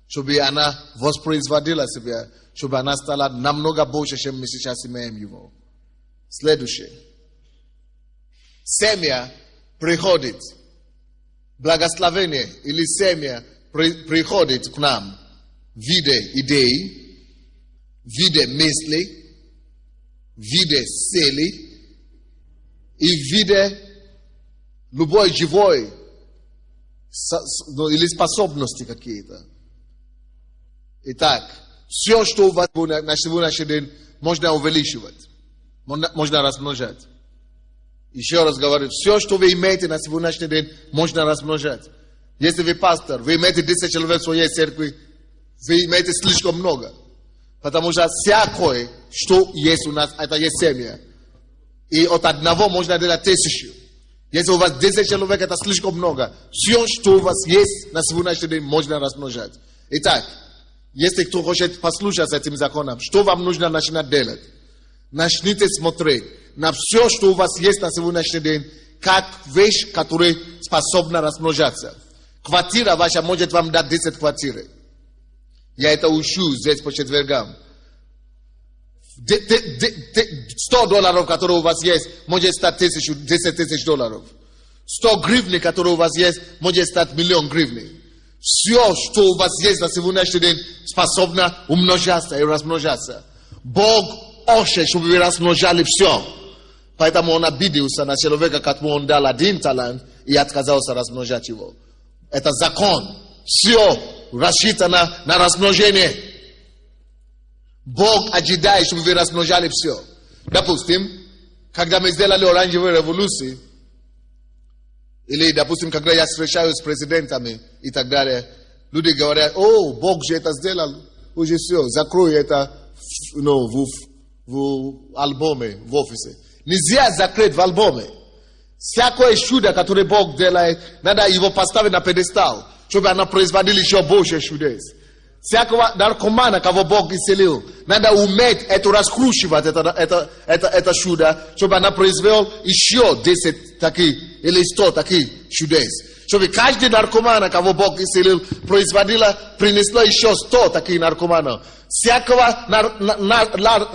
чтобы она воспроизводила себя, чтобы она стала намного больше, чем мы сейчас имеем его. Следующее. Семя приходит. Благословение или семя приходит к нам в виде идей, в виде мыслей, в виде цели и в виде любой живой или способности какие-то. Итак, все, что у вас на сегодняшний день, можно увеличивать, можно размножать. Еще раз говорю, все, что вы имеете на сегодняшний день, можно размножать. Если вы пастор, вы имеете 10 человек в своей церкви, вы имеете слишком много. Потому что всякое, что есть у нас, это есть семя. И от одного можно делать 1000. Если у вас 10 человек, это слишком много. Все, что у вас есть на сегодняшний день, можно размножать. Итак, если кто хочет послушать этим законам, что вам нужно начинать делать? Начните смотреть на все, что у вас есть на сегодняшний день, как вещь, которая способна размножаться. Квартира ваша может вам дать 10 квартир. Я это учу здесь по четвергам. $100, которые у вас есть, может стать 10 тысяч долларов. 100 гривен, которые у вас есть, может стать 1 000 000 гривен. Все, что у вас есть на сегодняшний день, способно умножаться и размножаться. Бог хочет, чтобы вы размножали все. Поэтому он обиделся на человека, которому он дал 1 талант и отказался размножать его. Это закон. Все рассчитано на размножение. Бог ожидает, чтобы вы размножали все. Допустим, когда мы сделали оранжевую революцию, или, допустим, когда я встречаюсь с президентами и так далее, люди говорят: о, Бог же это сделал, уже все, закрой это в альбоме, в офисе. Нельзя закрыть в альбоме. Всякое чудо, которое Бог делает, надо его поставить на пьедестал, чтобы она производила еще больше чудес. Всякого наркомана, кого Бог исцелил, надо уметь это раскручивать, это чудо, чтобы она произвела еще 10 таких или 100 таких чудес. Чтобы каждый наркоман, кого Бог исцелил, принесла еще 100 таких наркоманов. Всякого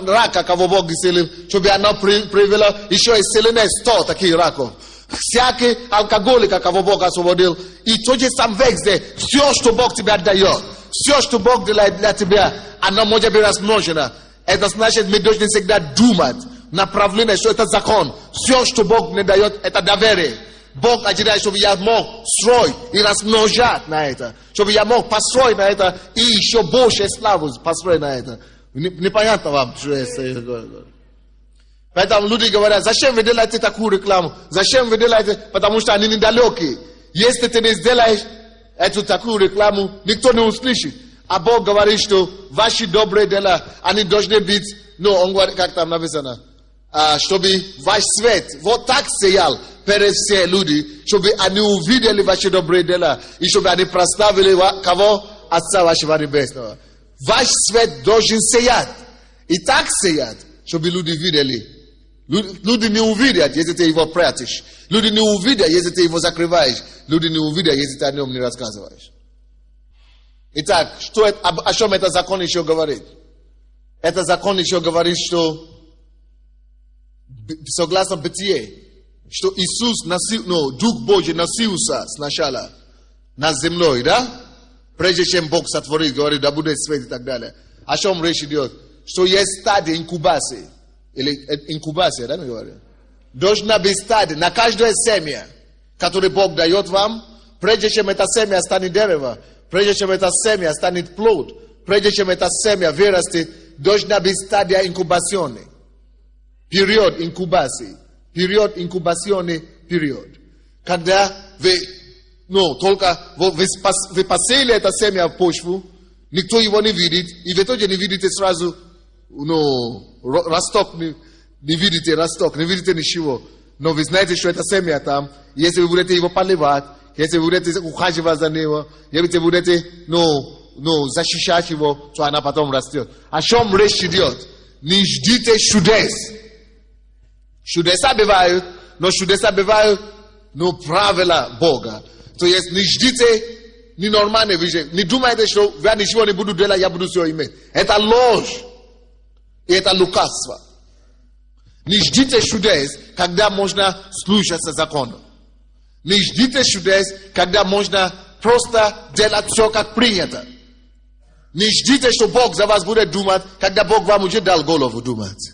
рака, кого Бог исцелил, чтобы она привела еще исцеление 100 таких раков. Всякий алкоголик, кого Бог освободил. И тот же сам везде, все, что Бог тебе дает, все, что Бог делает для тебя, оно может быть размножено. Это значит, мы должны всегда думать, направление, что это закон. Все, что Бог мне дает, это доверие. Бог ожидает, чтобы я мог строить и размножать на это. Чтобы я мог построить на это и еще больше славу построить на это. Непонятно вам, что я говорю. Поэтому люди говорят: зачем вы делаете такую рекламу? Зачем вы делаете? Потому что они недалекие. Если ты не сделаешь эту такую рекламу, никто не услышит. А Бог говорит, что ваши добрые дела, они должны быть, он говорит, как там написано, чтобы ваш свет вот так сиял перед все люди, чтобы они увидели ваши добрые дела, и чтобы они прославили кого? Отца вашего Небесного. Ваш свет должен сиять. И так сиять, чтобы люди видели. Люди не увидят, если ты его прячешь. Люди не увидят, если ты его закрываешь. Люди не увидят, если ты о нем не рассказываешь. Итак, о чем этот закон еще говорит? Этот закон еще говорит, что согласно Бытие, что Иисус Дух Божий носился сначала над землей, да? Прежде чем Бог сотворил, говорит, да будет свет и так далее. О чем речь идет? Что есть стадия инкубации. Или инкубация, да, мы говорим? Должна быть стадия на каждое семя, которое Бог дает вам, прежде чем это семя станет дерево, прежде чем это семя станет плод, прежде чем это семя вырастет, должна быть стадия инкубации. Период инкубации. Период инкубации, период. Когда вы, только вы посеяли это семя в почву, никто его не видит, и в итоге не видите сразу, росток, не видите росток, не видите ничего. Но вы знаете, что это семя там. Если вы будете его поливать, если вы будете ухаживать за него, если вы будете, защищать его, то она потом растет. О чем речь идет? Не ждите чудес. Чудеса бывают, но чудеса бывают, правила Бога. То есть не ждите ненормальные вещи. Не думайте, что я ничего не буду делать, я буду все иметь. Это ложь. И это лукавство. Не ждите чудес, когда можно слушаться закону. Не ждите чудес, когда можно просто делать все, как принято. Не ждите, что Бог за вас будет думать, когда Бог вам уже дал голову думать.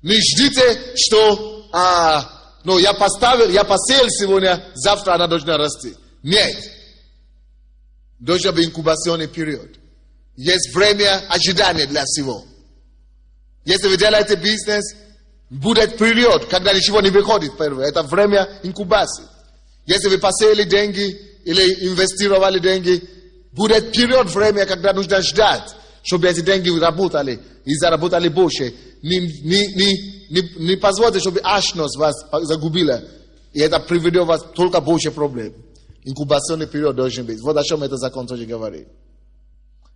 Не ждите, что я посеял сегодня, завтра она должна расти. Нет. Должен быть инкубационный период. Есть время ожидания для всего. Если вы делаете бизнес, будет период, когда ничего не выходит первое. Это время инкубации. Если вы посеяли деньги или инвестировали деньги, будет период времени, когда нужно ждать, чтобы эти деньги работали и заработали больше. Не позвольте, чтобы ашность вас загубила. И это приведет вас только больше проблем. Инкубационный период должен быть. Вот о чем этот закон тоже говорит.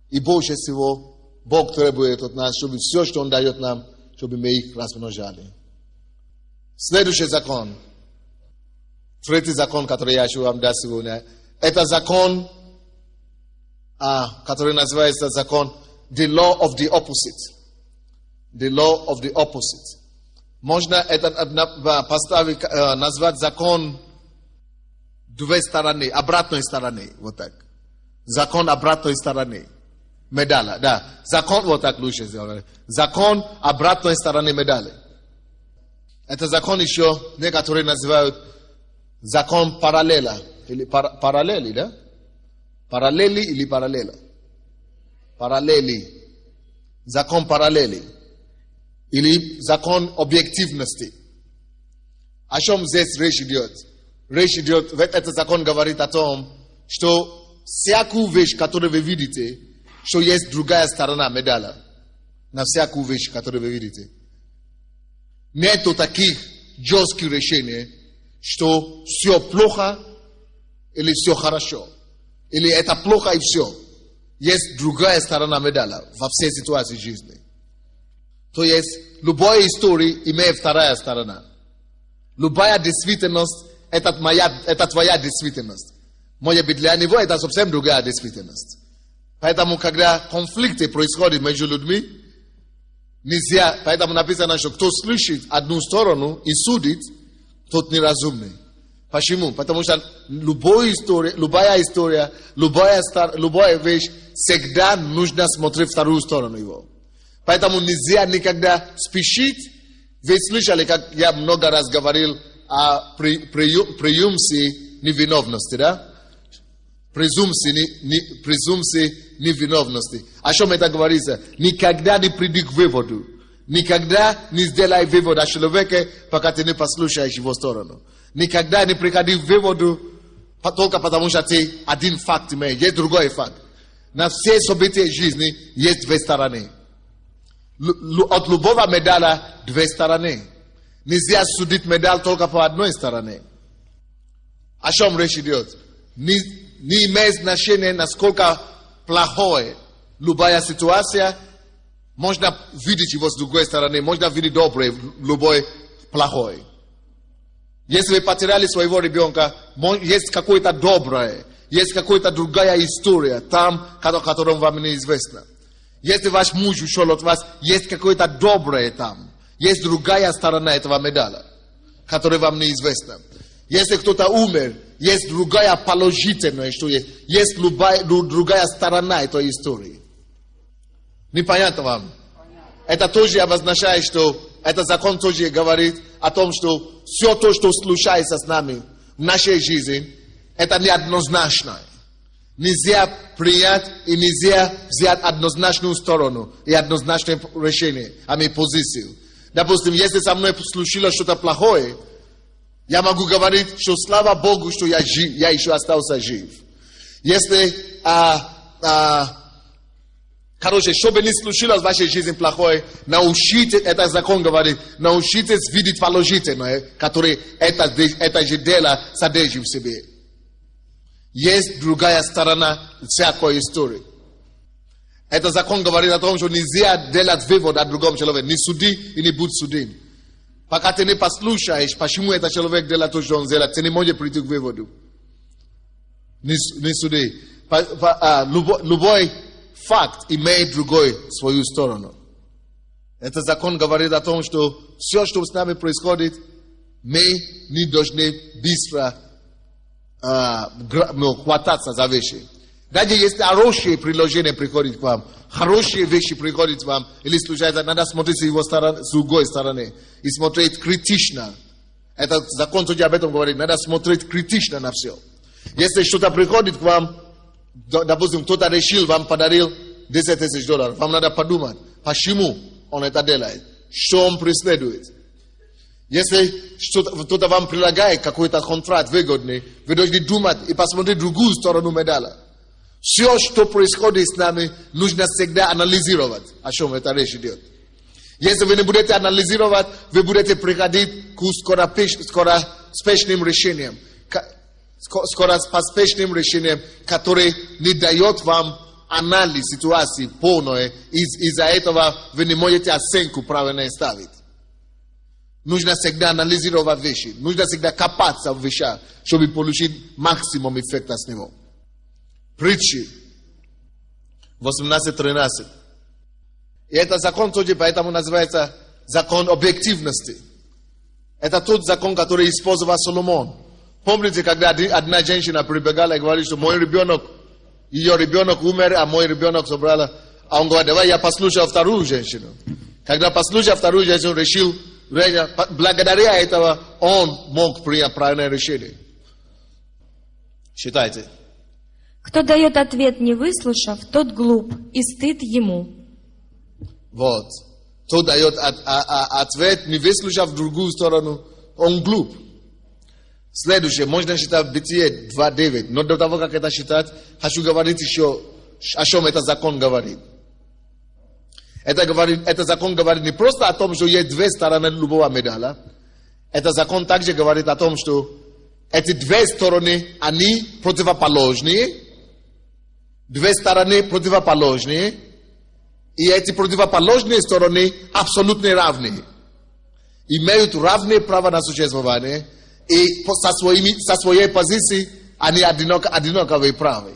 И больше всего Бог требует от нас, чтобы все, что Он дает нам, чтобы мы их размножали. Следующий закон. Третий закон, который я хочу вам дать сегодня. Это закон, который называется закон The Law of the Opposite. The Law of the Opposite. Можно это поставить, назвать закон две стороны, обратной стороны. Вот так. Закон обратной стороны. Медали, да. Закон, вот так лучше сделали. Закон обратной стороны медали. Это закон еще, некоторые называют закон параллеля. Или параллели, да? Параллели или параллеля? Параллели. Закон параллели. Или закон объективности. О чем здесь речь идет? Речь идет, этот закон говорит о том, что всякую вещь, которую вы видите, что есть другая сторона медали. На всякую вещь, которую вы видите. Нету таких жестких решений, что все плохо или все хорошо. Или это плохо и все. Есть другая сторона медали во всей ситуации жизни. То есть, любая история имеет вторая сторона. Любая действительность – это твоя действительность. Может быть, для него это совсем другая действительность. Поэтому, когда конфликты происходят между людьми, нельзя, поэтому написано, что кто слышит одну сторону и судит, тот неразумный. Почему? Потому что любая история, любая вещь, всегда нужно смотреть вторую сторону его. Поэтому нельзя никогда спешить. Вы слышали, как я много раз говорил о презумпции невиновности, да? Презумпции невиновности. О чем это говорится? Никогда не приди к выводу. Никогда не сделай вывод о человеке, пока ты не послушаешь его сторону. Никогда не приходи к выводу только потому, что ты один факт имеешь. Есть другой факт. На все события жизни есть две стороны. От любого медаля две стороны. Нельзя судить медаль только по одной стороне. О чем речь идет? Не имеет значения, насколько плохое, любая ситуация, можно видеть его с другой стороны, можно видеть доброе в любой плохой. Если вы потеряли своего ребенка, есть какое-то доброе, есть какая-то другая история там, которая вам неизвестна. Если ваш муж ушел от вас, есть какое-то доброе там. Есть другая сторона этого медаля, которая вам неизвестна. Если кто-то умер, есть другая положительная история. Есть другая сторона этой истории. Непонятно вам? Это тоже обозначает, что этот закон тоже говорит о том, что все то, что случается с нами в нашей жизни, это неоднозначно. Нельзя принять и нельзя взять однозначную сторону и однозначное решение, позицию. Допустим, если со мной случилось что-то плохое, я могу говорить, что слава Богу, что я жив, я еще остался жив. Если, что бы ни случилось в вашей жизни плохое, научитесь, это закон говорит, научитесь видеть положительное, которое это же дело содержит в себе. Есть другая сторона всякой истории. Это закон говорит о том, что нельзя делать вывод о другом человеке. Не суди и не будь судим. Пока ты не послушаешь, почему этот человек делает то, что он делает, ты не можешь прийти к выводу. Не суди. Любой факт имеет другой свою сторону. Этот закон говорит о том, что все, что с нами происходит, мы не должны быстро хвататься за вещи. Даже если хорошие предложения приходят к вам, хорошие вещи приходят к вам, или случается, надо смотреть с другой стороны и смотреть критично. Этот закон тоже об этом говорит, надо смотреть критично на все. Если что-то приходит к вам, допустим, кто-то решил, вам подарил $10 000, вам надо подумать, почему он это делает, что он преследует. Если кто-то вам предлагает какой-то контракт выгодный, вы должны думать и посмотреть другую сторону медаля. Все, что происходит с нами, нужно всегда анализировать, о чем это речь идет. Если вы не будете анализировать, вы будете приходить к скороспешным решениям, скороспешным решениям, которые не дают вам анализ ситуации полной, из-за этого вы не можете оценку правильно ставить. Нужно всегда анализировать вещи. Нужно всегда копаться в вещах, чтобы получить максимум эффекта с него. Притчи 18:13. И это закон тоже, поэтому называется закон объективности. Это тот закон, который использовал Соломон. Помните, когда одна женщина прибегала и говорила, что мой ребенок, ее ребенок умер, а мой ребенок собрала. А он говорит, давай я послушаю вторую женщину. Когда послушал вторую женщину, решил, благодаря этого он мог принять правильное решение. Считайте. Кто дает ответ, не выслушав, тот глуп, и стыд ему. Вот. Кто дает ответ, не выслушав другую сторону, он глуп. Следующее, можно считать Бытие 2:9. Но до того, как это считать, хочу говорить еще, о чем этот закон говорит. Это закон говорит не просто о том, что есть две стороны любого медаля. Это закон также говорит о том, что эти две стороны, они противоположные. Две стороны противоположные. И эти противоположные стороны абсолютно равные. Имеют равное право на существование. И со своей позиции они одинаковые правы.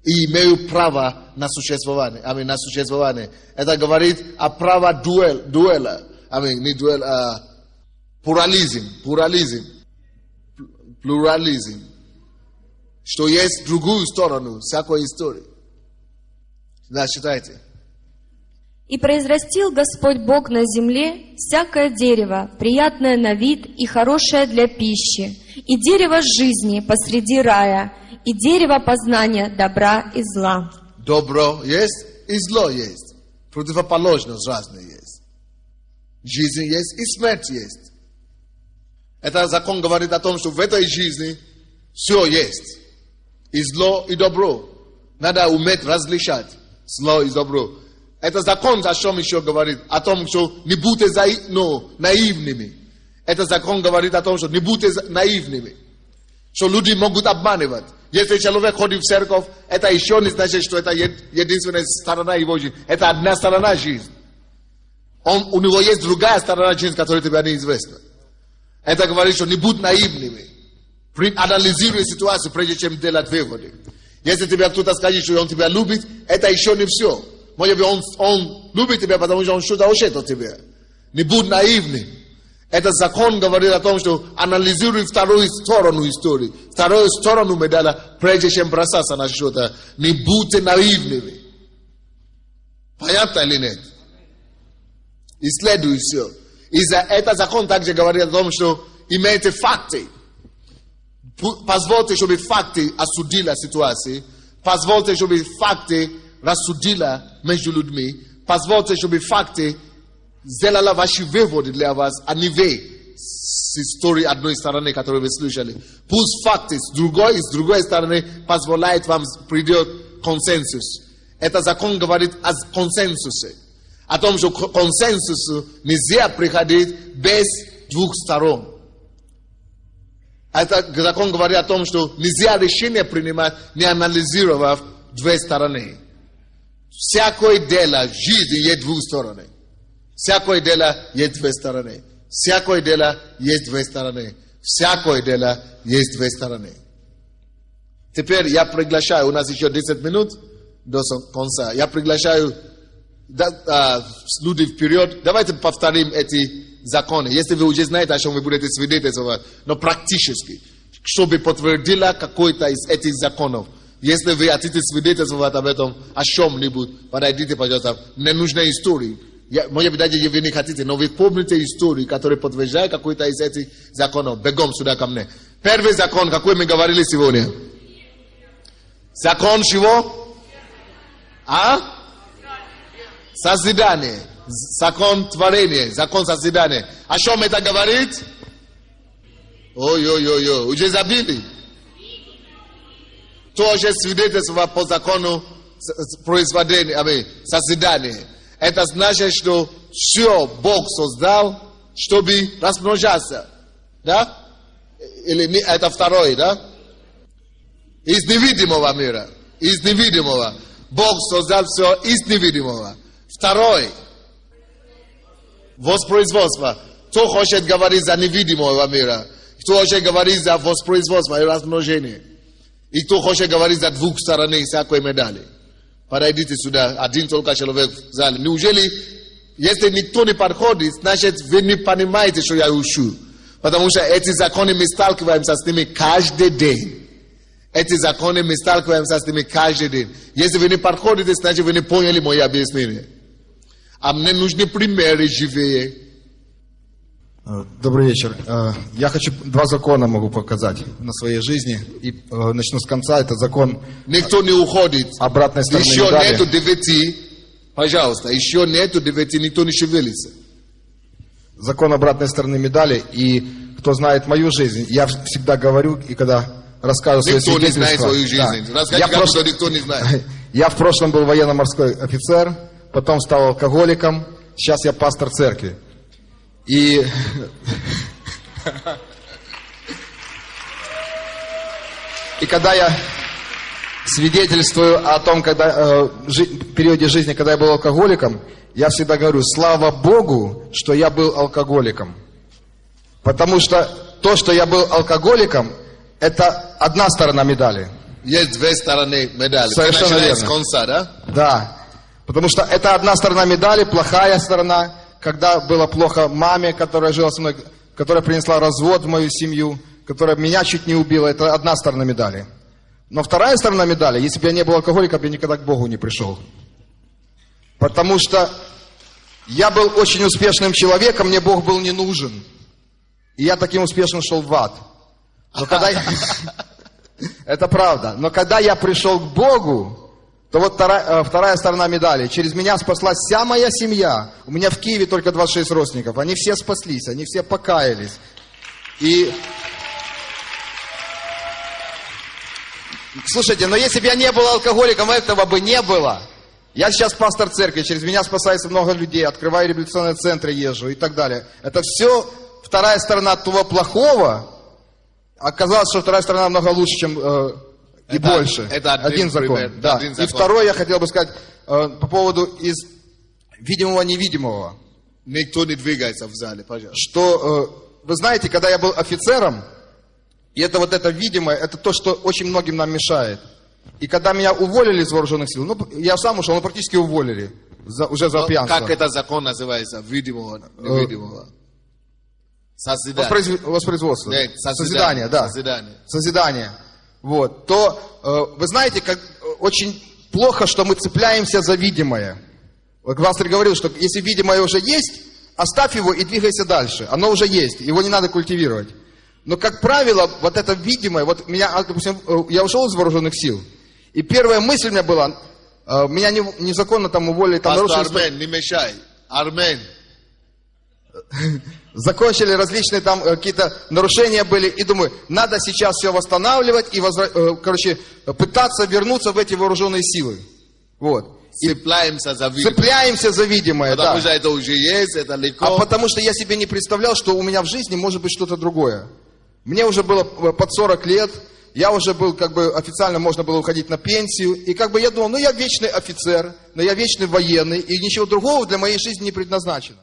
И имеют право на существование. На существование. Это говорит о праве дуэла. Не дуэль, а плурализм. Что есть другую сторону всякой истории. Да, читайте. «И произрастил Господь Бог на земле всякое дерево, приятное на вид и хорошее для пищи, и дерево жизни посреди рая, и дерево познания добра и зла». Добро есть и зло есть. Противоположность разные есть. Жизнь есть и смерть есть. Этот закон говорит о том, что в этой жизни все есть. И зло, и добро. Надо уметь различать зло и добро. Это закон, о чем еще говорит, о том, что не будьте наивными. Это закон говорит о том, что не будьте наивными. Что люди могут обманывать. Если человек ходит в церковь, это еще не значит, что это единственная сторона его жизни. Это одна сторона жизни. У него есть другая сторона жизни, которая тебе неизвестна. Это говорит, что не будь наивными. Анализируй ситуацию, прежде чем делать выводы. Если тебе кто-то скажет, что он тебя любит, это еще не все. Может быть, он любит тебя, потому что он что-то хочет от тебя. Не будь наивным. Этот закон говорит о том, что анализируй вторую сторону истории, вторую сторону медали, прежде чем бросаться на что-то. Не будьте наивными. Понятно или нет? Исследуй все. Этот закон также говорит о том, что имейте факты. Позвольте, чтобы факты осудили ситуацию. Позвольте, чтобы факты рассудили между людьми. Позвольте, чтобы факты сделали ваши выводы для вас, а не вы с историей одной стороны, которую вы слышали. Пусть факты с другой стороны позволяют вам придет консенсус. Этот закон говорит о консенсусе. О том, что к консенсусу нельзя приходить без двух сторон. Этот закон говорит о том, что нельзя решение принимать, не анализировав две стороны. Всякое дело в жизни есть две стороны. Всякое дело есть две стороны. Всякое дело есть две стороны. Всякое дело есть две стороны. Теперь я приглашаю, у нас еще 10 минут до конца. Я приглашаю люди вперед. Давайте повторим эти законы. Если вы уже знаете, о чем вы будете свидетельствовать, но практически, чтобы подтвердило какой-то из этих законов. Если вы хотите свидетельствовать об этом, о чем-нибудь, подойдите, пожалуйста. Мне нужны истории. Может быть, даже вы не хотите, но вы помните истории, которые подтверждают какой-то из этих законов. Бегом сюда ко мне. Первый закон, какой мы говорили сегодня? Закон чего? Созидание. Закон творения. Закон созидания. О чем это говорит? Ой-ой-ой-ой. Уже забили? Тоже свидетельство по закону производения, созидания. Это значит, что все Бог создал, чтобы размножаться. Да? Или это второе, да? Из невидимого мира. Из невидимого. Бог создал все из невидимого. Второе. Воспроизводство. Кто хочет говорить за невидимого мира? Кто хочет говорить за воспроизводство и размножение? И кто хочет говорить за двух сторон всякой медали? Подойдите сюда, один только человек в зале. Неужели, если никто не подходит, значит вы не понимаете, что я учу? Потому что эти законы мы сталкиваемся с ними каждый день. Эти законы мы сталкиваемся с ними каждый день. Если вы не подходите, значит вы не поняли мое объяснение. А мне нужны примеры живые. Добрый вечер. Я хочу два закона могу показать на своей жизни. И начну с конца. Это закон никто не уходит. Обратной стороны еще медали. Нету 9. Пожалуйста, еще нету 9, никто не шевелится. Закон обратной стороны медали. И кто знает мою жизнь, я всегда говорю, и когда рассказываю свое свидетельство... Никто не знает свою жизнь. Да. Расскажи, что никто не знает. Я в прошлом был военно-морской офицер, потом стал алкоголиком, сейчас я пастор церкви. И когда я свидетельствую о том, когда в периоде жизни, когда я был алкоголиком, я всегда говорю: слава Богу, что я был алкоголиком. Потому что то, что я был алкоголиком, это одна сторона медали. Есть две стороны медали. Совершенно верно. С конца, да? Да. Потому что это одна сторона медали, плохая сторона. Когда было плохо маме, которая жила со мной, которая принесла развод в мою семью, которая меня чуть не убила, это одна сторона медали. Но вторая сторона медали: если бы я не был алкоголиком, я никогда к Богу не пришел. Потому что я был очень успешным человеком, мне Бог был не нужен. И я таким успешным шел в ад. Но когда это правда. Но когда я пришел к Богу, то вот вторая сторона медали. Через меня спаслась вся моя семья. У меня в Киеве только 26 родственников. Они все спаслись, они все покаялись. И... Слушайте, но если бы я не был алкоголиком, этого бы не было. Я сейчас пастор церкви, через меня спасается много людей, открываю реабилитационные центры, езжу и так далее. Это все вторая сторона того плохого. Оказалось, что вторая сторона намного лучше, чем и больше. Это один закон. пример, Да. один И закон. второй я хотел бы сказать по поводу из видимого-невидимого. Никто не двигается в зале, пожалуйста. Что, вы знаете, когда я был офицером, и это вот это видимое, это то, что очень многим нам мешает. И когда меня уволили из вооруженных сил, ну, я сам ушел, но практически уволили, уже за пьянство. Как это закон называется? Видимого, невидимого. Созидание. Воспроизводство. Нет, Созидание, да. Созидание. Вот. То, вы знаете, как очень плохо, что мы цепляемся за видимое. Вот пастор говорил, что если видимое уже есть, оставь его и двигайся дальше. Оно уже есть, его не надо культивировать. Но, как правило, вот это видимое, вот меня, допустим, я ушел из вооруженных сил, и первая мысль у меня была, меня незаконно там уволили, там нарушили... Армен, не мешай. Армен. Закончили различные там какие-то нарушения были, и думаю, надо сейчас все восстанавливать и, пытаться вернуться в эти вооруженные силы. Вот. Цепляемся за видимое. Цепляемся за видимое, потому да. что это уже есть, это легко. А потому что я себе не представлял, что у меня в жизни может быть что-то другое. Мне уже было под 40 лет, я уже был, как бы, официально можно было уходить на пенсию. И как бы я думал, ну я вечный офицер, но я вечный военный, и ничего другого для моей жизни не предназначено.